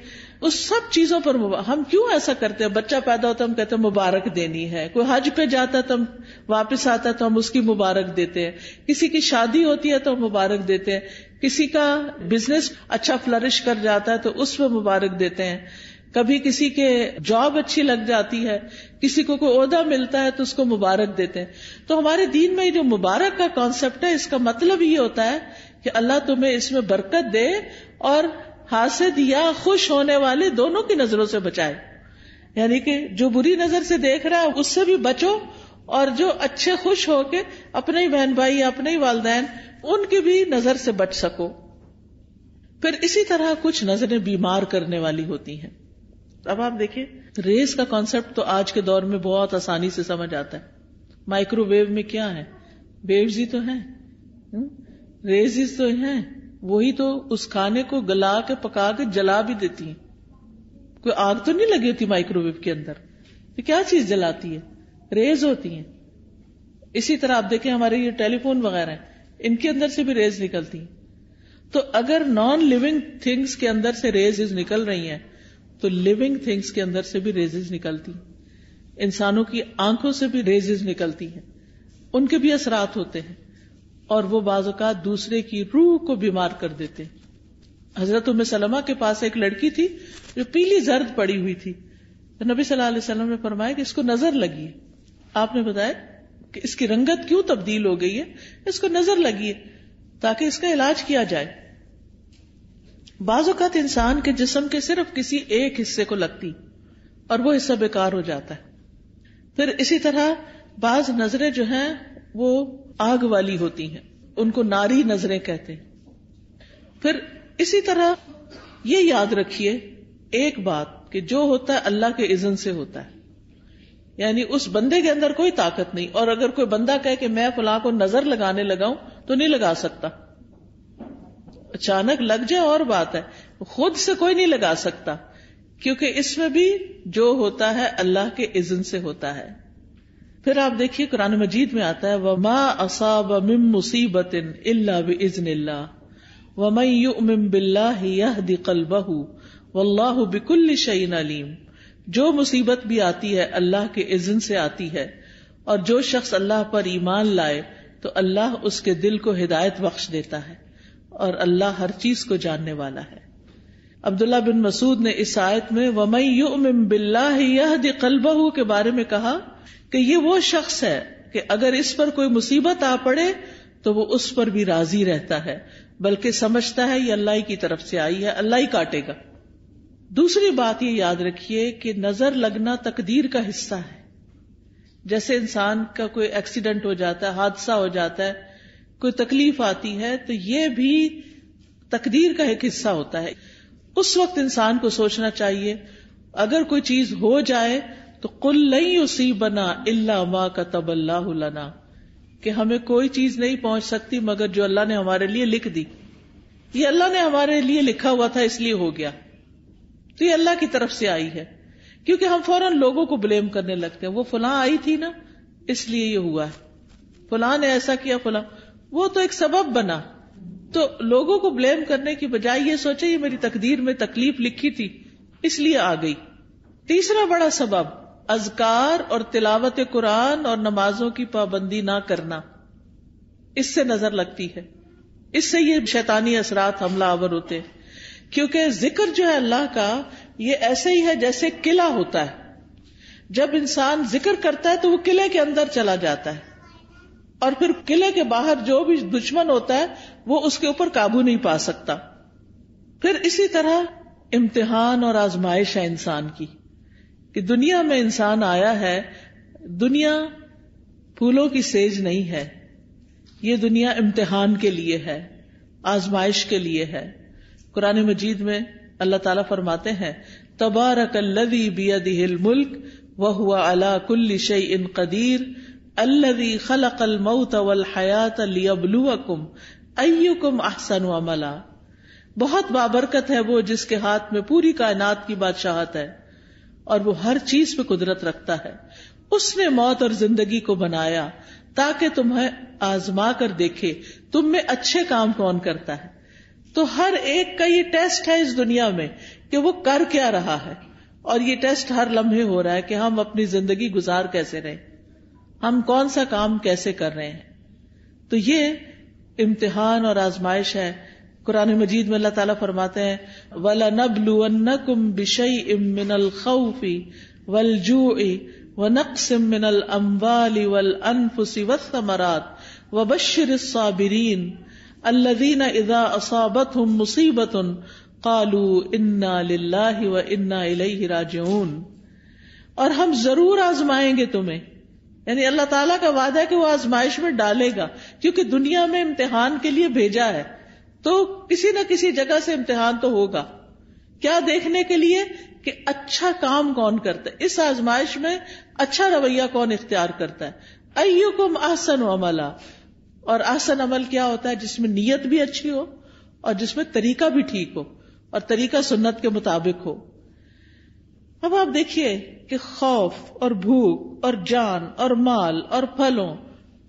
اس سب چیزوں پر ہم کیوں ایسا کرتے ہیں؟ بچہ پیدا ہوتا ہے ہم کہتے ہیں مبارک دینی ہے، کوئی حج پہ جاتا ہے تو ہم واپس آتا ہے تو ہم اس کی مبارک دیتے ہیں، کسی کی شادی ہوتی ہے تو ہم مبارک دیتے ہیں، کسی کا بزنس اچھا فلرش کر جاتا ہے تو اس پہ مبارک دیتے ہیں، کبھی کسی کے جاب اچھی لگ جاتی ہے، کسی کو کوئی عہدہ ملتا ہے تو اس کو مبارک دیتے ہیں. تو ہمارے دین میں جو مبارک کا کانسیپٹ ہے اس کا مطلب یہ ہوتا ہے کہ اللہ تمہیں اس میں برکت دے اور حاسد یا خوش ہونے والے دونوں کی نظروں سے بچائے. یعنی کہ جو بری نظر سے دیکھ رہا ہے اس سے بھی بچو، اور جو اچھے خوش ہو کے اپنے ہی بہن بھائی یا اپنے ہی والدین ان کی بھی نظر سے بچ سکو. پھر اسی طرح کچھ نظریں بیمار کرنے والی ہوتی ہیں. اب آپ دیکھیں ریز کا کانسیپٹ تو آج کے دور میں بہت آسانی سے سمجھ آتا ہے. مائکرو ویو میں کیا ہے؟ ویوز ہی تو ہیں، ریز تو ہیں، وہی تو اس کھانے کو گلا کے پکا کے جلا بھی دیتی ہیں. کوئی آگ تو نہیں لگی ہوتی مائکرو ویو کے اندر، تو کیا چیز جلاتی ہے؟ ریز ہوتی ہیں. اسی طرح آپ دیکھیں ہمارے یہ ٹیلی فون وغیرہ ہیں، ان کے اندر سے بھی ریز نکلتی ہیں. تو اگر نان لیونگ تھنگس کے اندر سے ریز نکل رہی ہیں تو لیونگ تھنگس کے اندر سے بھی ریزز نکلتی ہیں. انسانوں کی آنکھوں سے بھی ریزز نکلتی ہیں، ان کے بھی اثرات ہوتے ہیں، اور وہ بعض اوقات دوسرے کی روح کو بیمار کر دیتے ہیں. حضرت ام سلمہ کے پاس ایک لڑکی تھی جو پیلی زرد پڑی ہوئی تھی، تو نبی صلی اللہ علیہ وسلم نے فرمایا کہ اس کو نظر لگی ہے. آپ نے بتایا کہ اس کی رنگت کیوں تبدیل ہو گئی ہے؟ اس کو نظر لگی ہے تاکہ اس کا علاج کیا جائے. بعض اوقات انسان کے جسم کے صرف کسی ایک حصے کو لگتی اور وہ حصہ بیکار ہو جاتا ہے. پھر اسی طرح بعض نظریں جو ہیں وہ آگ والی ہوتی ہیں، ان کو ناری نظریں کہتے ہیں. پھر اسی طرح یہ یاد رکھیے ایک بات کہ جو ہوتا ہے اللہ کے اذن سے ہوتا ہے، یعنی اس بندے کے اندر کوئی طاقت نہیں. اور اگر کوئی بندہ کہے کہ میں فلاں کو نظر لگانے لگاؤں تو نہیں لگا سکتا. اچانک لگ جائے اور بات ہے، خود سے کوئی نہیں لگا سکتا، کیونکہ اس میں بھی جو ہوتا ہے اللہ کے اذن سے ہوتا ہے. پھر آپ دیکھیے قرآن مجید میں آتا ہے وَمَا أَصَابَ مِن مُّصِيبَةٍ إِلَّا بِإِذْنِ اللَّهِ وَمَن يُؤْمِن بِاللَّهِ يَهْدِ قَلْبَهُ وَاللَّهُ بِكُلِّ شَيْءٍ عَلِيمٌ. جو مصیبت بھی آتی ہے اللہ کے اذن سے آتی ہے، اور جو شخص اللہ پر ایمان لائے تو اللہ اس کے دل کو ہدایت بخش دیتا ہے، اور اللہ ہر چیز کو جاننے والا ہے. عبداللہ بن مسعود نے اس آیت میں وَمَن يُؤْمِن بِاللَّهِ يَهْدِ قَلْبَهُ کے بارے میں کہا کہ یہ وہ شخص ہے کہ اگر اس پر کوئی مصیبت آ پڑے تو وہ اس پر بھی راضی رہتا ہے، بلکہ سمجھتا ہے یہ اللہ کی طرف سے آئی ہے، اللہ ہی کاٹے گا. دوسری بات یہ یاد رکھیے کہ نظر لگنا تقدیر کا حصہ ہے. جیسے انسان کا کوئی ایکسیڈنٹ ہو جاتا ہے، حادثہ ہو جاتا ہے، کوئی تکلیف آتی ہے، تو یہ بھی تقدیر کا ایک حصہ ہوتا ہے. اس وقت انسان کو سوچنا چاہیے اگر کوئی چیز ہو جائے تو قُل لَن يُصِيبَنَا إِلَّا مَا كَتَبَ اللَّهُ لَنَا، کہ ہمیں کوئی چیز نہیں پہنچ سکتی مگر جو اللہ نے ہمارے لیے لکھ دی. یہ اللہ نے ہمارے لیے لکھا ہوا تھا اس لیے ہو گیا، تو یہ اللہ کی طرف سے آئی ہے. کیونکہ ہم فوراً لوگوں کو بلیم کرنے لگتے ہیں، وہ فلاں آئی تھی نا اس لیے یہ ہوا ہے، فلاں نے ایسا کیا، فلاں وہ تو ایک سبب بنا. تو لوگوں کو بلیم کرنے کی بجائے یہ سوچے یہ میری تقدیر میں تکلیف لکھی تھی اس لیے آ گئی. تیسرا بڑا سبب اذکار اور تلاوت قرآن اور نمازوں کی پابندی نہ کرنا، اس سے نظر لگتی ہے، اس سے یہ شیطانی اثرات حملہ آور ہوتے ہیں. کیونکہ ذکر جو ہے اللہ کا یہ ایسے ہی ہے جیسے قلعہ ہوتا ہے. جب انسان ذکر کرتا ہے تو وہ قلعے کے اندر چلا جاتا ہے، اور پھر قلعے کے باہر جو بھی دشمن ہوتا ہے وہ اس کے اوپر قابو نہیں پا سکتا. پھر اسی طرح امتحان اور آزمائش ہے انسان کی، کہ دنیا میں انسان آیا ہے، دنیا پھولوں کی سیج نہیں ہے، یہ دنیا امتحان کے لیے ہے، آزمائش کے لیے ہے. قرآن مجید میں اللہ تعالیٰ فرماتے ہیں تبارک الذی بیدہ الملک وہو علی کل شیء قدیر الذی خلق الموت والحیاۃ لیبلوکم ایکم احسن عملا. بہت بابرکت ہے وہ جس کے ہاتھ میں پوری کائنات کی بادشاہت ہے اور وہ ہر چیز پہ قدرت رکھتا ہے. اس نے موت اور زندگی کو بنایا تاکہ تمہیں آزما کر دیکھے تم میں اچھے کام کون کرتا ہے. تو ہر ایک کا یہ ٹیسٹ ہے اس دنیا میں کہ وہ کر کیا رہا ہے، اور یہ ٹیسٹ ہر لمحے ہو رہا ہے کہ ہم اپنی زندگی گزار کیسے رہے، ہم کون سا کام کیسے کر رہے ہیں. تو یہ امتحان اور آزمائش ہے. قرآن مجید میں اللہ تعالیٰ فرماتے ہیں وَلَنَبْلُوَنَّكُمْ بِشَيْءٍ مِّنَ الْخَوْفِ وَالْجُوعِ وَنَقْصٍ مِّنَ الْأَمْوَالِ وَالْأَنفُسِ وَالثَّمَرَاتِ وَبَشِّرِ الصَّابِرِينَ الَّذِينَ إِذَا أَصَابَتْهُمْ مُصِيبَةٌ قَالُوا إِنَّا لِلَّهِ وَإِنَّا إِلَيْهِ رَاجِعُونَ. اور ہم ضرور آزمائیں گے تمہیں، یعنی اللہ تعالیٰ کا وعدہ ہے کہ وہ آزمائش میں ڈالے گا، کیونکہ دنیا میں امتحان کے لیے بھیجا ہے تو کسی نہ کسی جگہ سے امتحان تو ہوگا. کیا دیکھنے کے لیے کہ اچھا کام کون کرتا ہے، اس آزمائش میں اچھا رویہ کون اختیار کرتا ہے. ایکم احسن عملا، اور احسن عمل کیا ہوتا ہے؟ جس میں نیت بھی اچھی ہو اور جس میں طریقہ بھی ٹھیک ہو اور طریقہ سنت کے مطابق ہو. اب آپ دیکھیے کہ خوف اور بھوک اور جان اور مال اور پھلوں،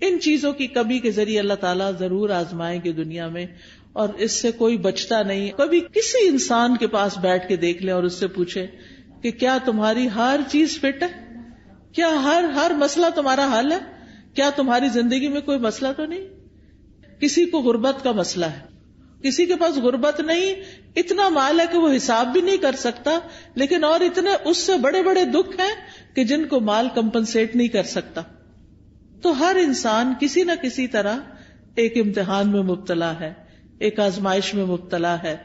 ان چیزوں کی کمی کے ذریعے اللہ تعالیٰ ضرور آزمائیں گے دنیا میں، اور اس سے کوئی بچتا نہیں. کبھی کسی انسان کے پاس بیٹھ کے دیکھ لیں اور اس سے پوچھے کہ کیا تمہاری ہر چیز فٹ ہے، کیا ہر مسئلہ تمہارا حل ہے، کیا تمہاری زندگی میں کوئی مسئلہ تو نہیں. کسی کو غربت کا مسئلہ ہے، کسی کے پاس غربت نہیں، اتنا مال ہے کہ وہ حساب بھی نہیں کر سکتا، لیکن اور اتنے اس سے بڑے بڑے دکھ ہیں کہ جن کو مال کمپنسیٹ نہیں کر سکتا. تو ہر انسان کسی نہ کسی طرح ایک امتحان میں مبتلا ہے، ایک آزمائش میں مبتلا ہے.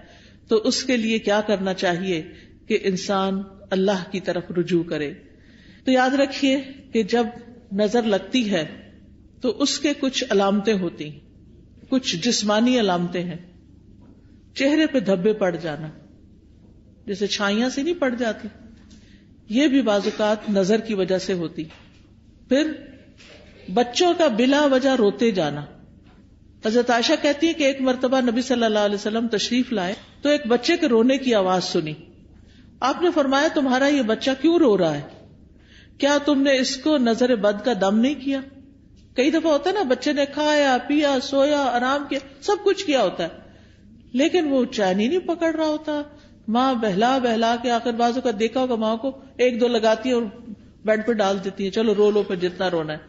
تو اس کے لیے کیا کرنا چاہیے کہ انسان اللہ کی طرف رجوع کرے. تو یاد رکھیے کہ جب نظر لگتی ہے تو اس کے کچھ علامتیں ہوتی ہیں، کچھ جسمانی علامتیں ہیں. چہرے پہ دھبے پڑ جانا، جیسے چھائیاں سے نہیں پڑ جاتی، یہ بھی بعض اوقات نظر کی وجہ سے ہوتی. پھر بچوں کا بلا وجہ روتے جانا. حضرت عائشہ کہتی ہے کہ ایک مرتبہ نبی صلی اللہ علیہ وسلم تشریف لائے تو ایک بچے کے رونے کی آواز سنی. آپ نے فرمایا تمہارا یہ بچہ کیوں رو رہا ہے؟ کیا تم نے اس کو نظر بد کا دم نہیں کیا؟ کئی دفعہ ہوتا ہے نا، بچے نے کھایا پیا سویا آرام کیا سب کچھ کیا ہوتا ہے لیکن وہ چین ہی نہیں پکڑ رہا ہوتا. ماں بہلا بہلا کے آخر بازو کا دیکھا ہوگا ماں کو ایک دو لگاتی ہے اور بیڈ پہ ڈال دیتی ہے، چلو رو لو پھر جتنا رونا ہے.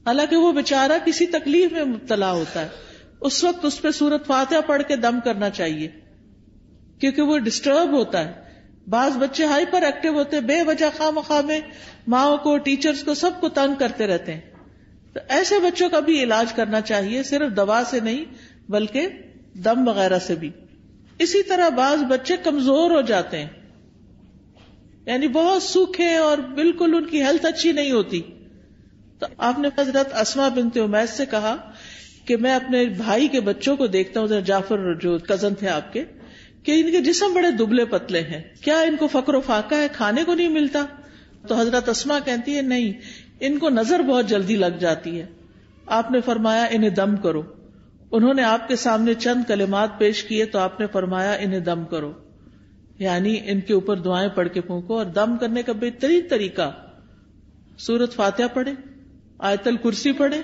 حالانکہ وہ بیچارہ کسی تکلیف میں مبتلا ہوتا ہے، اس وقت اس پہ سورۃ فاتحہ پڑھ کے دم کرنا چاہیے کیونکہ وہ ڈسٹرب ہوتا ہے. بعض بچے ہائپر ایکٹیو ہوتے ہیں، بے وجہ خواہ مخواہ میں ماں کو ٹیچرز کو سب کو تنگ کرتے رہتے ہیں. تو ایسے بچوں کا بھی علاج کرنا چاہیے، صرف دوا سے نہیں بلکہ دم وغیرہ سے بھی. اسی طرح بعض بچے کمزور ہو جاتے ہیں، یعنی بہت سوکھے اور بالکل ان کی ہیلتھ اچھی نہیں ہوتی. تو آپ نے حضرت اسماء بنت امیس سے کہا کہ میں اپنے بھائی کے بچوں کو دیکھتا ہوں، جعفر جو کزن تھے آپ کے، کہ ان کے جسم بڑے دبلے پتلے ہیں، کیا ان کو فقر و فاقہ ہے، کھانے کو نہیں ملتا؟ تو حضرت اسماء کہتی ہے نہیں، ان کو نظر بہت جلدی لگ جاتی ہے. آپ نے فرمایا انہیں دم کرو. انہوں نے آپ کے سامنے چند کلمات پیش کیے تو آپ نے فرمایا انہیں دم کرو، یعنی ان کے اوپر دعائیں پڑھ کے پھونکو. اور دم کرنے کا بہترین طریقہ سورۃ فاتحہ پڑھے، آیت الکرسی پڑھے،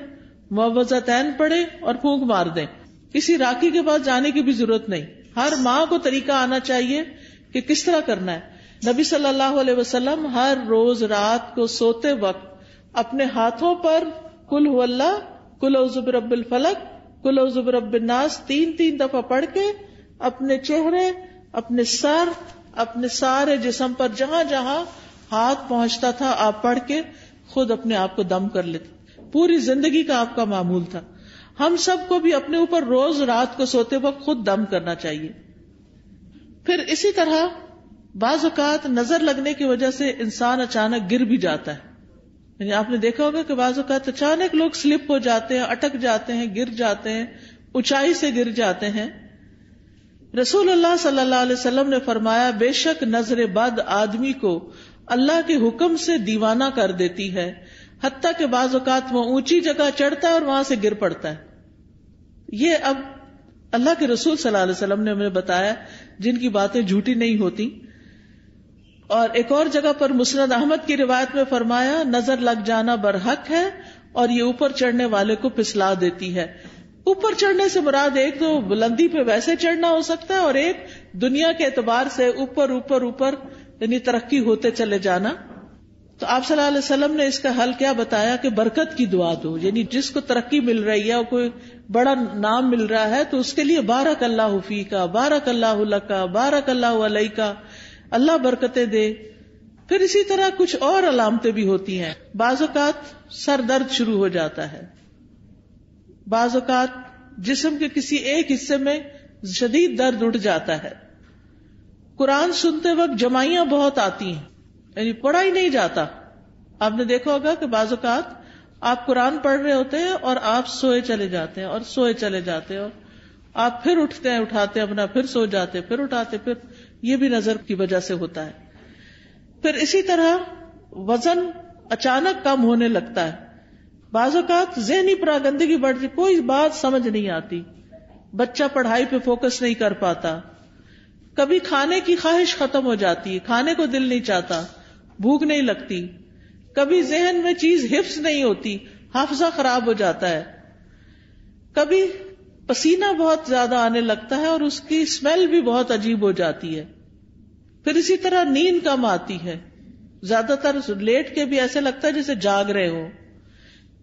معوذتین پڑھے اور پھونک مار دیں. کسی راکی کے پاس جانے کی بھی ضرورت نہیں. ہر ماں کو طریقہ آنا چاہیے کہ کس طرح کرنا ہے. نبی صلی اللہ علیہ وسلم ہر روز رات کو سوتے وقت اپنے ہاتھوں پر قل هو اللہ، قل اعوذ برب الفلق، قل اعوذ برب الناس 3 دفعہ پڑھ کے اپنے چہرے، اپنے سر، اپنے سارے جسم پر جہاں جہاں ہاتھ پہنچتا تھا آپ پڑھ کے خود اپنے آپ کو دم کر لیتے. پوری زندگی کا آپ کا معمول تھا. ہم سب کو بھی اپنے اوپر روز رات کو سوتے وقت خود دم کرنا چاہیے. پھر اسی طرح بعض اوقات نظر لگنے کی وجہ سے انسان اچانک گر بھی جاتا ہے. یعنی آپ نے دیکھا ہوگا کہ بعض اوقات اچانک لوگ سلپ ہو جاتے ہیں، اٹک جاتے ہیں، گر جاتے ہیں، اونچائی سے گر جاتے ہیں. رسول اللہ صلی اللہ علیہ وسلم نے فرمایا بے شک نظر بد آدمی کو اللہ کے حکم سے دیوانہ کر دیتی ہے، حتیٰ کہ بعض اوقات وہ اونچی جگہ چڑھتا ہے اور وہاں سے گر پڑتا ہے. یہ اب اللہ کے رسول صلی اللہ علیہ وسلم نے ہمیں بتایا جن کی باتیں جھوٹی نہیں ہوتی. اور ایک اور جگہ پر مسند احمد کی روایت میں فرمایا نظر لگ جانا برحق ہے اور یہ اوپر چڑھنے والے کو پھسلا دیتی ہے. اوپر چڑھنے سے مراد ایک تو بلندی پہ ویسے چڑھنا ہو سکتا ہے اور ایک دنیا کے اعتبار سے اوپر اوپر اوپر یعنی ترقی ہوتے چلے جانا. تو آپ صلی اللہ علیہ وسلم نے اس کا حل کیا بتایا کہ برکت کی دعا دو، یعنی جس کو ترقی مل رہی ہے اور کوئی بڑا نام مل رہا ہے تو اس کے لیے بارک اللہ فیکا، بارک اللہ لکا، بارک اللہ علیکا، اللہ برکتیں دے. پھر اسی طرح کچھ اور علامتیں بھی ہوتی ہیں. بعض اوقات سر درد شروع ہو جاتا ہے، بعض اوقات جسم کے کسی ایک حصے میں شدید درد اٹھ جاتا ہے. قرآن سنتے وقت جمائیاں بہت آتی ہیں، یعنی پڑھا ہی نہیں جاتا. آپ نے دیکھا ہوگا کہ بعض اوقات آپ قرآن پڑھ رہے ہوتے ہیں اور آپ سوئے چلے جاتے ہیں اور سوئے چلے جاتے ہیں اور آپ پھر اٹھتے ہیں، اٹھاتے اپنا، پھر سو جاتے، پھر اٹھاتے، پھر یہ بھی نظر کی وجہ سے ہوتا ہے. پھر اسی طرح وزن اچانک کم ہونے لگتا ہے. بعض اوقات ذہنی پراگندگی بڑھتی، کوئی بات سمجھ نہیں آتی، بچہ پڑھائی پہ فوکس نہیں کر پاتا. کبھی کھانے کی خواہش ختم ہو جاتی ہے، کھانے کو دل نہیں چاہتا، بھوک نہیں لگتی. کبھی ذہن میں چیز حفظ نہیں ہوتی، حافظہ خراب ہو جاتا ہے. کبھی پسینہ بہت زیادہ آنے لگتا ہے اور اس کی اسمیل بھی بہت عجیب ہو جاتی ہے. پھر اسی طرح نیند کم آتی ہے، زیادہ تر لیٹ کے بھی ایسے لگتا ہے جیسے جاگ رہے ہو،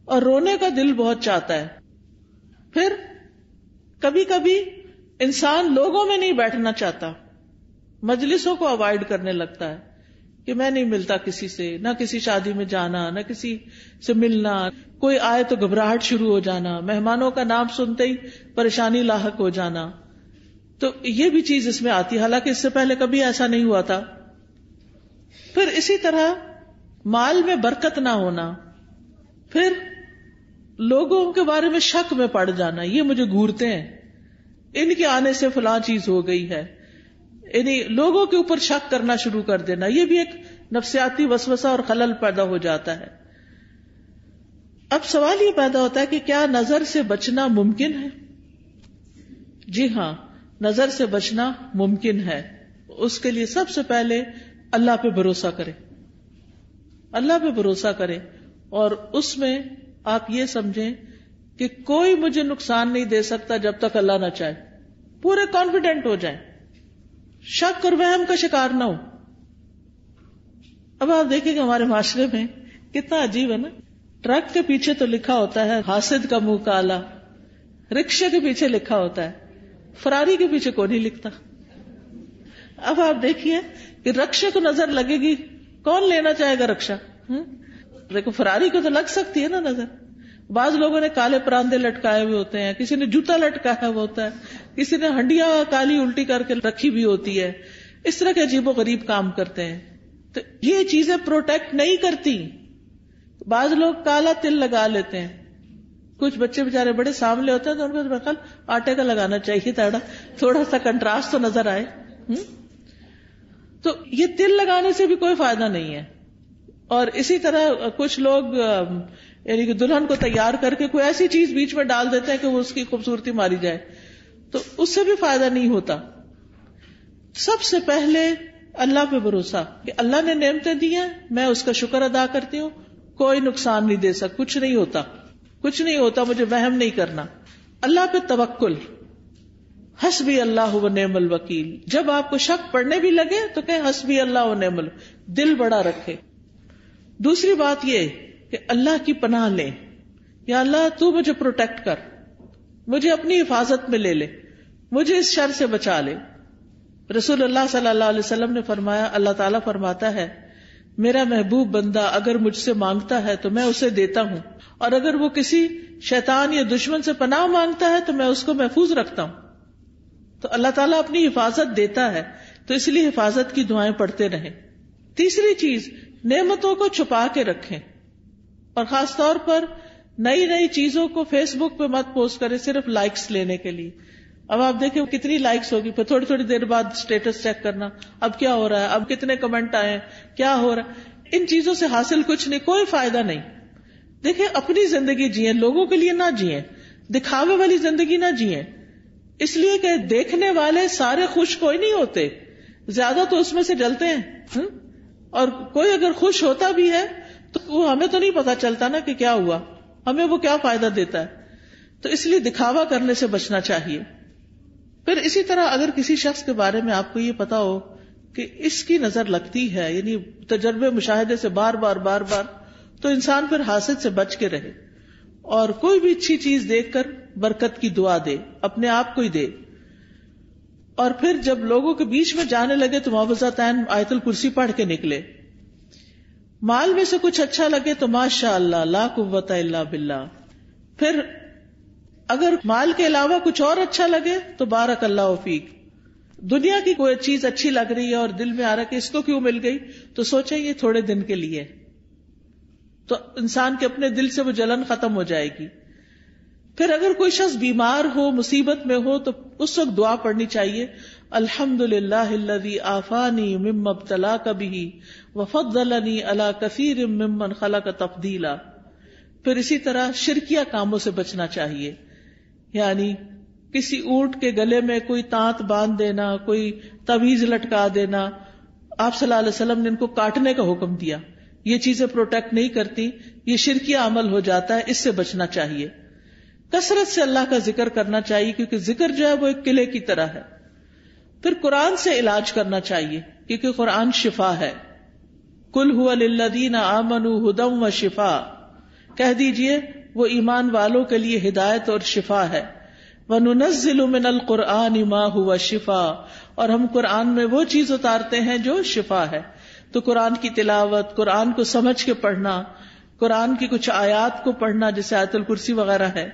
اور رونے کا دل بہت چاہتا ہے. پھر کبھی کبھی انسان لوگوں میں نہیں بیٹھنا چاہتا، مجلسوں کو اوائڈ کرنے لگتا ہے کہ میں نہیں ملتا کسی سے، نہ کسی شادی میں جانا، نہ کسی سے ملنا. کوئی آئے تو گھبراہٹ شروع ہو جانا، مہمانوں کا نام سنتے ہی پریشانی لاحق ہو جانا. تو یہ بھی چیز اس میں آتی، حالانکہ اس سے پہلے کبھی ایسا نہیں ہوا تھا. پھر اسی طرح مال میں برکت نہ ہونا، پھر لوگوں کے بارے میں شک میں پڑ جانا، یہ مجھے گھورتے ہیں، ان کے آنے سے فلاں چیز ہو گئی ہے، یعنی لوگوں کے اوپر شک کرنا شروع کر دینا. یہ بھی ایک نفسیاتی وسوسہ اور خلل پیدا ہو جاتا ہے. اب سوال یہ پیدا ہوتا ہے کہ کیا نظر سے بچنا ممکن ہے؟ جی ہاں، نظر سے بچنا ممکن ہے. اس کے لیے سب سے پہلے اللہ پہ بھروسہ کرے، اللہ پہ بھروسہ کرے، اور اس میں آپ یہ سمجھیں کہ کوئی مجھے نقصان نہیں دے سکتا جب تک اللہ نہ چاہے. پورے کانفیڈنٹ ہو جائیں، شک اور وہم کا شکار نہ ہو. اب آپ دیکھیں کہ ہمارے معاشرے میں کتنا عجیب ہے نا، ٹرک کے پیچھے تو لکھا ہوتا ہے حاسد کا منہ کالا، رکشے کے پیچھے لکھا ہوتا ہے، فراری کے پیچھے کوئی نہیں لکھتا. اب آپ دیکھیے کہ رکشے کو نظر لگے گی، کون لینا چاہے گا رکشا؟ دیکھو فراری کو تو لگ سکتی ہے نا نظر. بعض لوگوں نے کالے پراندے لٹکائے ہوئے ہوتے ہیں، کسی نے جوتا لٹکایا ہوا ہوتا ہے، کسی نے ہنڈیاں کالی الٹی کر کے رکھی بھی ہوتی ہے. اس طرح کے عجیب و غریب کام کرتے ہیں. تو یہ چیزیں پروٹیکٹ نہیں کرتی. بعض لوگ کالا تل لگا لیتے ہیں، کچھ بچے بےچارے بڑے سامنے ہوتے ہیں تو ان کو بخل آٹے کا لگانا چاہیے تھوڑا سا کنٹراسٹ تو نظر آئے. تو یہ تل لگانے سے بھی کوئی فائدہ نہیں ہے. اور اسی طرح کچھ لوگ یعنی کہ دلہن کو تیار کر کے کوئی ایسی چیز بیچ میں ڈال دیتے ہیں کہ وہ اس کی خوبصورتی ماری جائے، تو اس سے بھی فائدہ نہیں ہوتا. سب سے پہلے اللہ پہ بھروسہ کہ اللہ نے نعمتیں دی ہیں، میں اس کا شکر ادا کرتی ہوں، کوئی نقصان نہیں دے سکتا، کچھ نہیں ہوتا، کچھ نہیں ہوتا، مجھے وہم نہیں کرنا. اللہ پہ توکل، حسبی اللہ و نعم الوکیل. جب آپ کو شک پڑنے بھی لگے تو کہیں حسبی اللہ و نعم الوکیل، دل بڑا رکھے. دوسری بات یہ کہ اللہ کی پناہ لیں، یا اللہ تو مجھے پروٹیکٹ کر، مجھے اپنی حفاظت میں لے لے، مجھے اس شر سے بچا لے. رسول اللہ صلی اللہ علیہ وسلم نے فرمایا، اللہ تعالیٰ فرماتا ہے میرا محبوب بندہ اگر مجھ سے مانگتا ہے تو میں اسے دیتا ہوں، اور اگر وہ کسی شیطان یا دشمن سے پناہ مانگتا ہے تو میں اس کو محفوظ رکھتا ہوں. تو اللہ تعالیٰ اپنی حفاظت دیتا ہے، تو اس لیے حفاظت کی دعائیں پڑھتے رہیں. تیسری چیز، نعمتوں کو چھپا کے رکھیں، اور خاص طور پر نئی نئی چیزوں کو فیس بک پہ مت پوسٹ کریں صرف لائکس لینے کے لیے. اب آپ دیکھیں کتنی لائکس ہوگی، پھر تھوڑی تھوڑی دیر بعد اسٹیٹس چیک کرنا، اب کیا ہو رہا ہے، اب کتنے کمنٹ آئے، کیا ہو رہا ہے. ان چیزوں سے حاصل کچھ نہیں، کوئی فائدہ نہیں. دیکھیں اپنی زندگی جئیں، لوگوں کے لیے نہ جئیں، دکھاوے والی زندگی نہ جئیں. اس لیے کہ دیکھنے والے سارے خوش کوئی نہیں ہوتے، زیادہ تو اس میں سے جلتے ہیں. اور کوئی اگر خوش ہوتا بھی ہے تو وہ ہمیں تو نہیں پتا چلتا نا کہ کیا ہوا، ہمیں وہ کیا فائدہ دیتا ہے. تو اس لیے دکھاوا کرنے سے بچنا چاہیے. پھر اسی طرح اگر کسی شخص کے بارے میں آپ کو یہ پتا ہو کہ اس کی نظر لگتی ہے، یعنی تجربے مشاہدے سے بار بار، تو انسان پھر حاسد سے بچ کے رہے، اور کوئی بھی اچھی چیز دیکھ کر برکت کی دعا دے، اپنے آپ کو ہی دے. اور پھر جب لوگوں کے بیچ میں جانے لگے تو معوذتین آیت الکرسی پڑھ کے نکلے. مال میں سے کچھ اچھا لگے تو ماشاء اللہ لا قوت الا باللہ. پھر اگر مال کے علاوہ کچھ اور اچھا لگے تو بارک اللہ فیک. دنیا کی کوئی چیز اچھی لگ رہی ہے اور دل میں آ رہا ہے کہ اس کو کیوں مل گئی، تو سوچیں یہ تھوڑے دن کے لیے، تو انسان کے اپنے دل سے وہ جلن ختم ہو جائے گی. پھر اگر کوئی شخص بیمار ہو، مصیبت میں ہو، تو اس وقت دعا پڑھنی چاہیے، الحمدللہ الذی عافانی مما ابتلاک بہ وفضلنی علی کثیر ممن خلق تفضیلا. پھر اسی طرح شرکیہ کاموں سے بچنا چاہیے، یعنی کسی اونٹ کے گلے میں کوئی تانت باندھ دینا، کوئی تعویذ لٹکا دینا. آپ صلی اللہ علیہ وسلم نے ان کو کاٹنے کا حکم دیا. یہ چیزیں پروٹیکٹ نہیں کرتی، یہ شرکیہ عمل ہو جاتا ہے، اس سے بچنا چاہیے. کثرت سے اللہ کا ذکر کرنا چاہیے، کیونکہ ذکر جو ہے وہ ایک قلعے کی طرح ہے. پھر قرآن سے علاج کرنا چاہیے، کیونکہ قرآن شفا ہے. قل ھو للذین آمنوا ھدی وشفاء، کہہ دیجئے وہ ایمان والوں کے لیے ہدایت اور شفا ہے. وَنُنَزِّلُ مِنَ الْقُرْآنِ مَا هُوَ شِفَاءٌ، اور ہم قرآن میں وہ چیز اتارتے ہیں جو شفا ہے. تو قرآن کی تلاوت، قرآن کو سمجھ کے پڑھنا، قرآن کی کچھ آیات کو پڑھنا جیسے آیت الکرسی وغیرہ ہے.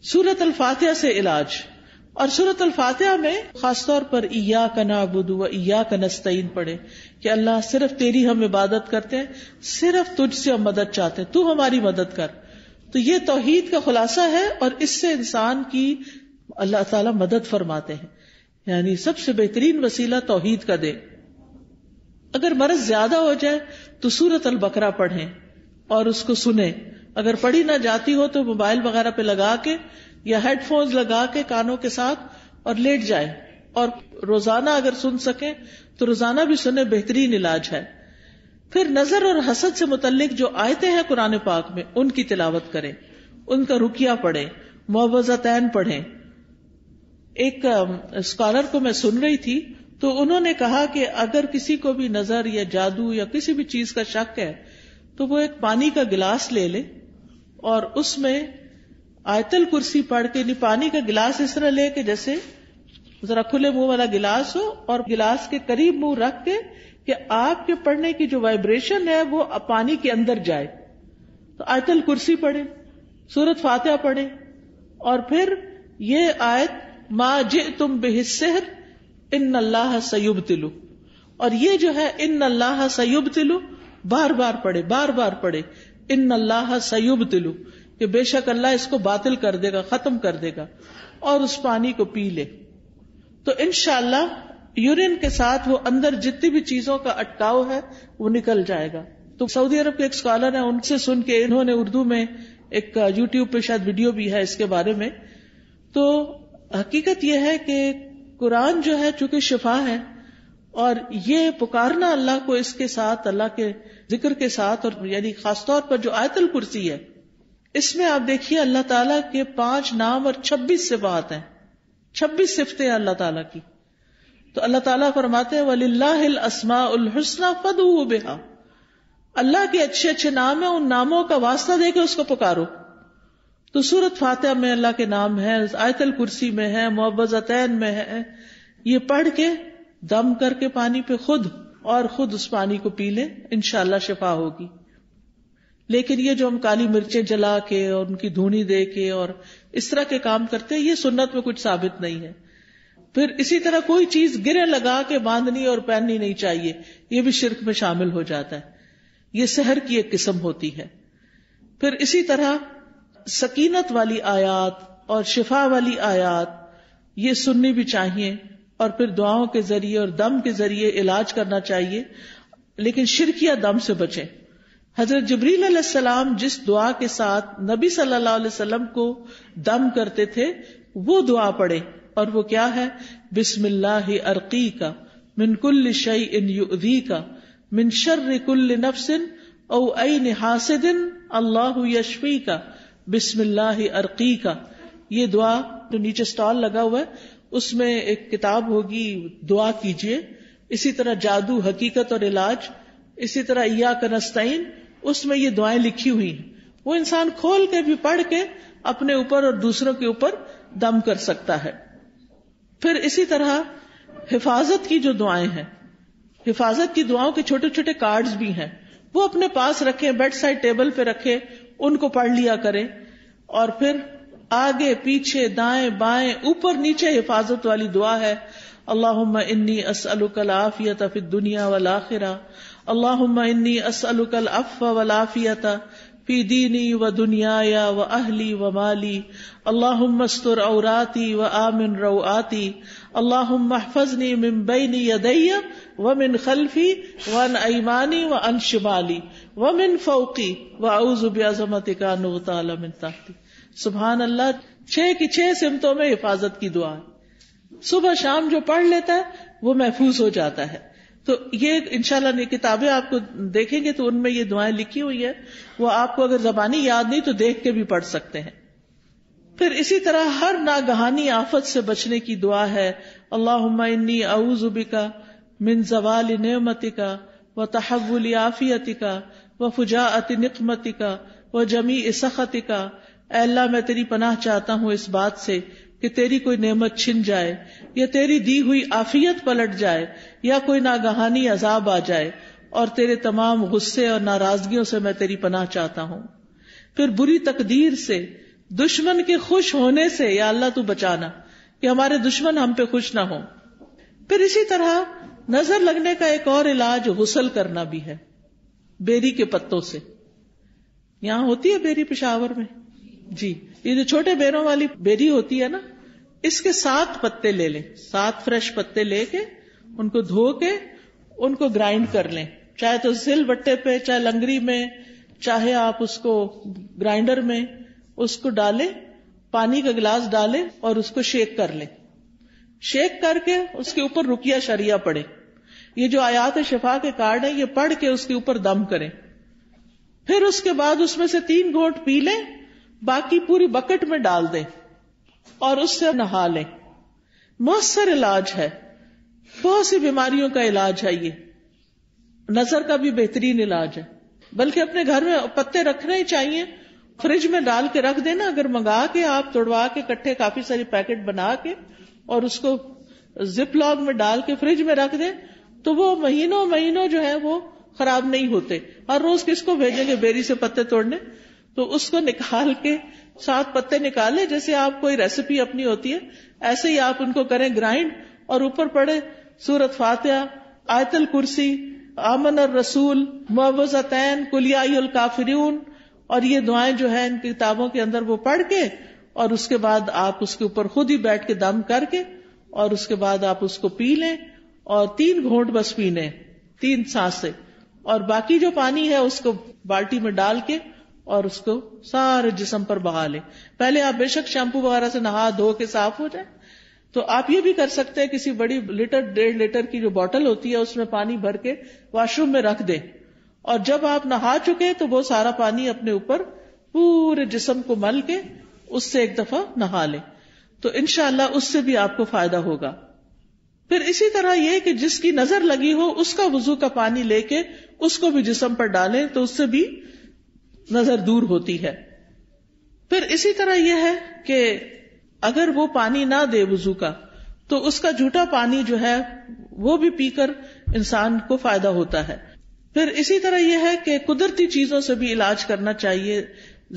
سورۃ الفاتحہ سے علاج، اور سورۃ الفاتحہ میں خاص طور پر ایاک نعبد و ایاک نستعین پڑھے کہ اللہ صرف تیری ہم عبادت کرتے ہیں، صرف تجھ سے ہم مدد چاہتے ہیں، تو ہماری مدد کر. تو یہ توحید کا خلاصہ ہے، اور اس سے انسان کی اللہ تعالی مدد فرماتے ہیں. یعنی سب سے بہترین وسیلہ توحید کا دے. اگر مرض زیادہ ہو جائے تو سورۃ البقرہ پڑھیں اور اس کو سنیں. اگر پڑھی نہ جاتی ہو تو موبائل وغیرہ پہ لگا کے یا ہیڈ فونز لگا کے کانوں کے ساتھ اور لیٹ جائیں، اور روزانہ اگر سن سکیں تو روزانہ بھی سنیں، بہترین علاج ہے. پھر نظر اور حسد سے متعلق جو آیتیں ہیں قرآن پاک میں ان کی تلاوت کریں، ان کا رقیہ پڑھیں، معوذتین پڑھیں. ایک اسکالر کو میں سن رہی تھی تو انہوں نے کہا کہ اگر کسی کو بھی نظر یا جادو یا کسی بھی چیز کا شک ہے تو وہ ایک پانی کا گلاس لے لے اور اس میں آیت الکرسی پڑھ کے، نہیں پانی کا گلاس اس طرح لے کے جیسے ذرا کھلے منہ والا گلاس ہو، اور گلاس کے قریب منہ رکھ کے کہ آپ کے پڑھنے کی جو وائبریشن ہے وہ پانی کے اندر جائے. تو آیت الکرسی پڑھیں، سورۃ فاتحہ پڑھیں، اور پھر یہ آیت ما جئتم بہ السحر ان اللہ سیبطل، اور یہ جو ہے ان اللہ سیبطل بار بار پڑھے ان اللہ سیبطل، کہ بے شک اللہ اس کو باطل کر دے گا، ختم کر دے گا، اور اس پانی کو پی لے. تو انشاءاللہ یورین کے ساتھ وہ اندر جتنی بھی چیزوں کا اٹکاؤ ہے وہ نکل جائے گا. تو سعودی عرب کے ایک اسکالر ہیں، ان سے سن کے انہوں نے اردو میں ایک یوٹیوب پہ شاید ویڈیو بھی ہے اس کے بارے میں. تو حقیقت یہ ہے کہ قرآن جو ہے چونکہ شفا ہے، اور یہ پکارنا اللہ کو اس کے ساتھ، اللہ کے ذکر کے ساتھ، اور یعنی خاص طور پر جو آیت الکرسی ہے اس میں آپ دیکھیے اللہ تعالیٰ کے 5 نام اور 26 صفات ہیں، 26 صفتیں ہیں اللہ تعالیٰ کی. تو اللہ تعالیٰ فرماتے ہیں وَلِلَّهِ الْأَسْمَاءُ الْحُسْنَى فَادْعُوهُ بِهَا، اللہ کے اچھے اچھے نام ہیں، ان ناموں کا واسطہ دے کے اس کو پکارو. تو سورۃ فاتحہ میں اللہ کے نام ہے، آیت الکرسی میں ہے، معوذتین میں ہے. یہ پڑھ کے دم کر کے پانی پہ خود اس پانی کو پی لے، انشاءاللہ شفا ہوگی. لیکن یہ جو ہم کالی مرچیں جلا کے اور ان کی دھونی دے کے اور اس طرح کے کام کرتے ہیں، یہ سنت میں کچھ ثابت نہیں ہے. پھر اسی طرح کوئی چیز گرے لگا کے باندھنی اور پہننی نہیں چاہیے، یہ بھی شرک میں شامل ہو جاتا ہے. یہ سحر کی ایک قسم ہوتی ہے. پھر اسی طرح سکینت والی آیات اور شفا والی آیات یہ سننی بھی چاہیے، اور پھر دعاؤں کے ذریعے اور دم کے ذریعے علاج کرنا چاہیے، لیکن شرکیہ دم سے بچیں۔ حضرت جبریل علیہ السلام جس دعا کے ساتھ نبی صلی اللہ علیہ وسلم کو دم کرتے تھے وہ دعا پڑھے، اور وہ کیا ہے؟ بسم اللہ ارقیک من کل شیء یؤذیک من شر کل نفس او عین حاسد اللہ یشفیک بسم اللہ ارقیک۔ یہ دعا جو نیچے سٹال لگا ہوا ہے اس میں ایک کتاب ہوگی، دعا کیجئے، اسی طرح جادو، حقیقت اور علاج، اسی طرح ایاک نستعین، اس میں یہ دعائیں لکھی ہوئی ہیں، وہ انسان کھول کے بھی پڑھ کے اپنے اوپر اور دوسروں کے اوپر دم کر سکتا ہے۔ پھر اسی طرح حفاظت کی جو دعائیں ہیں، حفاظت کی دعاؤں کے چھوٹے چھوٹے کارڈز بھی ہیں، وہ اپنے پاس رکھیں، بیڈ سائڈ ٹیبل پہ رکھیں، ان کو پڑھ لیا کریں، اور پھر آگے پیچھے دائیں بائیں اوپر نیچے حفاظت والی دعا ہے، اللہم انی اسألک العافیۃ فی الدنیا والآخرہ، اللہم انی اسألک العفو والعافیۃ فی دینی و دنیای و اہلی و مالی، اللہم استر عوراتی و آمن روآتی، اللہم احفظنی من بین یدی ومن خلفی وعن ایمانی وعن شمالی ومن فوقی واعوذ بعظمتک ان اغتال من تحتی۔ سبحان اللہ، 6 کی 6 سمتوں میں حفاظت کی دعا ہے، صبح شام جو پڑھ لیتا ہے وہ محفوظ ہو جاتا ہے۔ تو یہ انشاءاللہ کتابیں آپ کو دیکھیں گے تو ان میں یہ دعائیں لکھی ہوئی ہیں، وہ آپ کو اگر زبانی یاد نہیں تو دیکھ کے بھی پڑھ سکتے ہیں۔ پھر اسی طرح ہر ناگہانی آفت سے بچنے کی دعا ہے، اللہم انی اعوذ بک من زوال نعمتک و تحول عافیتک و فجاءۃ نقمتک و جمیع سخطک۔ اے اللہ میں تیری پناہ چاہتا ہوں اس بات سے کہ تیری کوئی نعمت چھن جائے، یا تیری دی ہوئی عافیت پلٹ جائے، یا کوئی ناگہانی عذاب آ جائے، اور تیرے تمام غصے اور ناراضگیوں سے میں تیری پناہ چاہتا ہوں۔ پھر بری تقدیر سے، دشمن کے خوش ہونے سے یا اللہ تو بچانا کہ ہمارے دشمن ہم پہ خوش نہ ہوں۔ پھر اسی طرح نظر لگنے کا ایک اور علاج غسل کرنا بھی ہے، بیری کے پتوں سے۔ یہاں ہوتی ہے بیری پشاور میں؟ جی، یہ جو چھوٹے بیروں والی بیری ہوتی ہے نا، اس کے 7 پتے لے لیں، 7 فریش پتے لے کے ان کو دھو کے ان کو گرائنڈ کر لیں، چاہے تو سل بٹے پہ، چاہے لنگری میں، چاہے آپ اس کو گرائنڈر میں اس کو ڈالیں، پانی کا گلاس ڈالیں اور اس کو شیک کر لیں، شیک کر کے اس کے اوپر رقیہ شریعہ پڑھیں۔ یہ جو آیات شفا کے کارڈ ہیں یہ پڑھ کے اس کے اوپر دم کریں، پھر اس کے بعد اس میں سے 3 گھونٹ پی لیں، باقی پوری بکٹ میں ڈال دیں اور اس سے نہا لیں۔ مؤثر علاج ہے، بہت سی بیماریوں کا علاج ہے، یہ نظر کا بھی بہترین علاج ہے۔ بلکہ اپنے گھر میں پتے رکھنے ہی چاہیے، فریج میں ڈال کے رکھ دینا، اگر منگا کے آپ توڑوا کے کٹھے کافی ساری پیکٹ بنا کے اور اس کو زپ لاگ میں ڈال کے فریج میں رکھ دیں تو وہ مہینوں جو ہے وہ خراب نہیں ہوتے۔ ہر روز کس کو بھیجیں گے بیری سے پتے توڑنے؟ تو اس کو نکال کے 7 پتے نکالے، جیسے آپ کوئی ریسیپی اپنی ہوتی ہے ایسے ہی آپ ان کو کریں گرائنڈ، اور اوپر پڑھے سورۃ فاتحہ، آیت الکرسی، آمن الرسول، معوذتین، قل یا ایھا الکافرون، اور یہ دعائیں جو ہیں ان کتابوں کے اندر وہ پڑھ کے، اور اس کے بعد آپ اس کے اوپر خود ہی بیٹھ کے دم کر کے، اور اس کے بعد آپ اس کو پی لیں، اور 3 گھونٹ بس پینے، 3 سانسیں، اور باقی جو پانی ہے اس کو بالٹی میں ڈال کے اور اس کو سارے جسم پر بہا لیں۔ پہلے آپ بے شک شیمپو وغیرہ سے نہا دھو کے صاف ہو جائیں، تو آپ یہ بھی کر سکتے ہیں، کسی بڑی لیٹر 1.5 لیٹر کی جو بوٹل ہوتی ہے اس میں پانی بھر کے واش روم میں رکھ دیں، اور جب آپ نہا چکے تو وہ سارا پانی اپنے اوپر پورے جسم کو مل کے اس سے ایک دفعہ نہا لیں، تو انشاءاللہ اس سے بھی آپ کو فائدہ ہوگا۔ پھر اسی طرح یہ کہ جس کی نظر لگی ہو اس کا وضو کا پانی لے کے اس کو بھی جسم پر ڈالیں تو اس سے بھی نظر دور ہوتی ہے۔ پھر اسی طرح یہ ہے کہ اگر وہ پانی نہ دے وضو کا تو اس کا جھوٹا پانی جو ہے وہ بھی پی کر انسان کو فائدہ ہوتا ہے۔ پھر اسی طرح یہ ہے کہ قدرتی چیزوں سے بھی علاج کرنا چاہیے،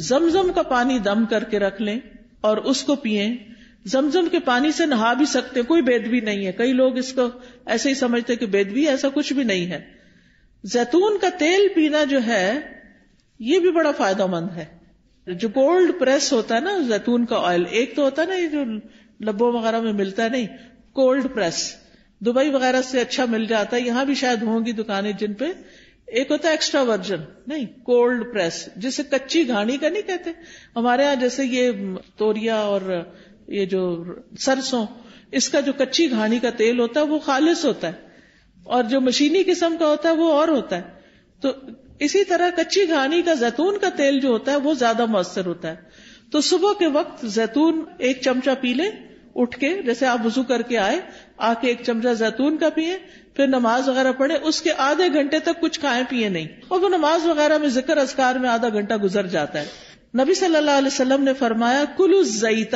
زمزم کا پانی دم کر کے رکھ لیں اور اس کو پئیں۔ زمزم کے پانی سے نہا بھی سکتے، کوئی بےدبی نہیں ہے، کئی لوگ اس کو ایسے ہی سمجھتے کہ بےدبی، ایسا کچھ بھی نہیں ہے۔ زیتون کا تیل پینا جو ہے یہ بھی بڑا فائدہ مند ہے۔ جو کولڈ پریس ہوتا ہے نا زیتون کا آئل، ایک تو ہوتا ہے نا یہ جو لبوں وغیرہ میں ملتا نہیں، کولڈ پریس دبئی وغیرہ سے اچھا مل جاتا ہے. یہاں بھی شاید ہوں گی دکانیں جن پہ ایک ہوتا ہے ایکسٹرا ورجن، نہیں کولڈ پریس، جسے کچی گھانی کا نہیں کہتے. ہمارے ہاں جیسے یہ توریا اور یہ جو سرسوں، اس کا جو کچی گھانی کا تیل ہوتا ہے وہ خالص ہوتا ہے، اور جو مشینی قسم کا ہوتا ہے وہ اور ہوتا ہے. تو اسی طرح کچی گھانی کا زیتون کا تیل جو ہوتا ہے وہ زیادہ مؤثر ہوتا ہے. تو صبح کے وقت زیتون ایک چمچہ پی لیں اٹھ کے، جیسے آپ وضو کر کے آئے، آ کے ایک چمچہ زیتون کا پیئیں، پھر نماز وغیرہ پڑھیں. اس کے آدھے گھنٹے تک کچھ کھائیں پیئے نہیں، اور وہ نماز وغیرہ میں ذکر اذکار میں آدھا گھنٹہ گزر جاتا ہے. نبی صلی اللہ علیہ وسلم نے فرمایا کلوا الزیت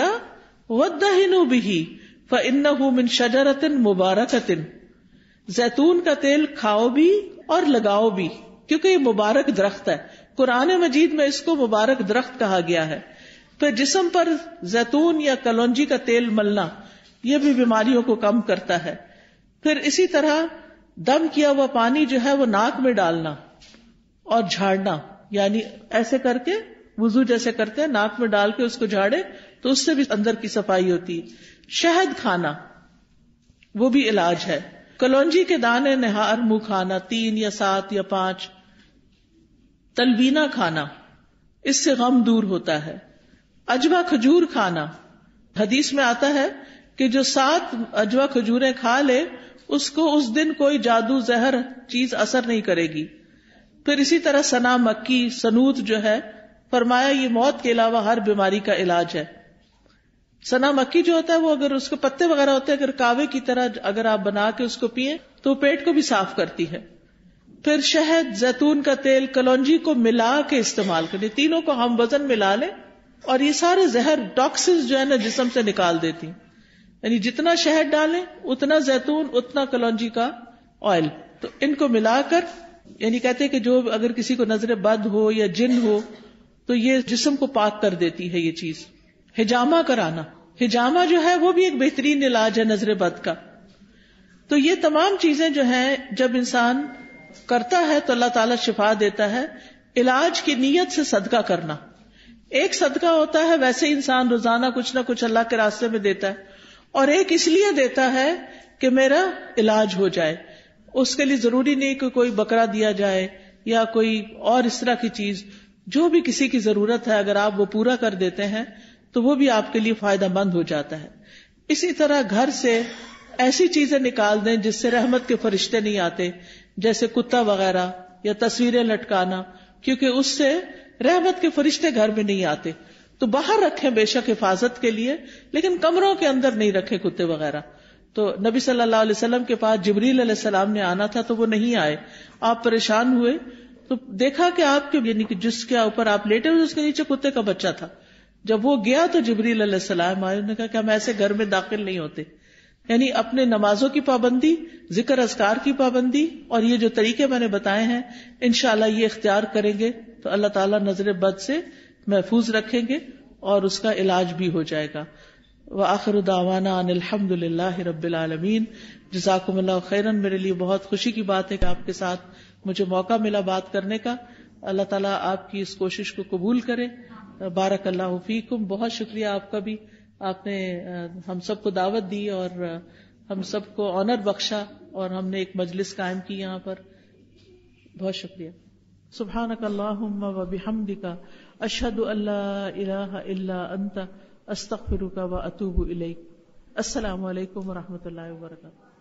وادہنوا بہ فانہ من شجرۃ مبارکۃ، زیتون کا تیل کھاؤ بھی اور لگاؤ بھی، کیونکہ یہ مبارک درخت ہے. قرآن مجید میں اس کو مبارک درخت کہا گیا ہے. پھر جسم پر زیتون یا کلونجی کا تیل ملنا، یہ بھی بیماریوں کو کم کرتا ہے. پھر اسی طرح دم کیا ہوا پانی جو ہے وہ ناک میں ڈالنا اور جھاڑنا، یعنی ایسے کر کے وضو جیسے کرتے ہیں ناک میں ڈال کے اس کو جھاڑے تو اس سے بھی اندر کی صفائی ہوتی ہے. شہد کھانا وہ بھی علاج ہے. کلونجی کے دانے نہار منہ کھانا 3 یا 7 یا 5. تلبینہ کھانا، اس سے غم دور ہوتا ہے. اجوا کھجور کھانا، حدیث میں آتا ہے کہ جو 7 اجوا کھجوریں کھا لے اس کو اس دن کوئی جادو زہر چیز اثر نہیں کرے گی. پھر اسی طرح سنا مکی، سنوت جو ہے، فرمایا یہ موت کے علاوہ ہر بیماری کا علاج ہے. سنا مکی جو ہوتا ہے وہ اگر اس کے پتے وغیرہ ہوتے ہیں، اگر کاوے کی طرح اگر آپ بنا کے اس کو پیئیں تو پیٹ کو بھی صاف کرتی ہے. پھر شہد، زیتون کا تیل، کلونجی کو ملا کے استعمال کریں، تینوں کو ہم وزن ملا لیں، اور یہ سارے زہر ٹاکسنز جو ہے نا جسم سے نکال دیتی. یعنی جتنا شہد ڈالیں اتنا زیتون، اتنا کلونجی کا آئل، تو ان کو ملا کر، یعنی کہتے ہیں کہ جو اگر کسی کو نظر بد ہو یا جن ہو تو یہ جسم کو پاک کر دیتی ہے یہ چیز. حجامہ کرانا، حجامہ جو ہے وہ بھی ایک بہترین علاج ہے نظر بد کا. تو یہ تمام چیزیں جو ہیں جب انسان کرتا ہے تو اللہ تعالیٰ شفا دیتا ہے. علاج کی نیت سے صدقہ کرنا، ایک صدقہ ہوتا ہے ویسے انسان روزانہ کچھ نہ کچھ اللہ کے راستے میں دیتا ہے، اور ایک اس لیے دیتا ہے کہ میرا علاج ہو جائے. اس کے لیے ضروری نہیں کہ کوئی بکرا دیا جائے یا کوئی اور اس طرح کی چیز، جو بھی کسی کی ضرورت ہے اگر آپ وہ پورا کر دیتے ہیں تو وہ بھی آپ کے لیے فائدہ مند ہو جاتا ہے. اسی طرح گھر سے ایسی چیزیں نکال دیں جس سے رحمت کے فرشتے نہیں آتے، جیسے کتا وغیرہ یا تصویریں لٹکانا، کیونکہ اس سے رحمت کے فرشتے گھر میں نہیں آتے. تو باہر رکھیں بے شک حفاظت کے لیے، لیکن کمروں کے اندر نہیں رکھے کتے وغیرہ. تو نبی صلی اللہ علیہ وسلم کے پاس جبریل علیہ السلام نے آنا تھا تو وہ نہیں آئے. آپ پریشان ہوئے تو دیکھا کہ آپ کے یعنی کہ جس کے اوپر آپ لیٹے ہوئے اس کے نیچے کتے کا بچہ تھا. جب وہ گیا تو جبریل علیہ السلام آئے، انہوں نے کہا کہ ہم ایسے گھر میں داخل نہیں ہوتے. یعنی اپنے نمازوں کی پابندی، ذکر اذکار کی پابندی، اور یہ جو طریقے میں نے بتائے ہیں انشاءاللہ یہ اختیار کریں گے تو اللہ تعالیٰ نظر بد سے محفوظ رکھیں گے اور اس کا علاج بھی ہو جائے گا. وآخر دعوانا ان الحمد للہ رب العالمین. جزاکم اللہ خیرا. میرے لیے بہت خوشی کی بات ہے کہ آپ کے ساتھ مجھے موقع ملا بات کرنے کا. اللہ تعالیٰ آپ کی اس کوشش کو قبول کرے. بارک اللہ فیکم. بہت شکریہ آپ کا بھی، آپ نے ہم سب کو دعوت دی اور ہم سب کو آنر بخشا اور ہم نے ایک مجلس قائم کی یہاں پر. بہت شکریہ. سبحانک اللہم وبحمدک اشہد ان لا الہ الا انت استغفرک واتوب الیک. السلام علیکم ورحمۃ اللہ وبرکاتہ.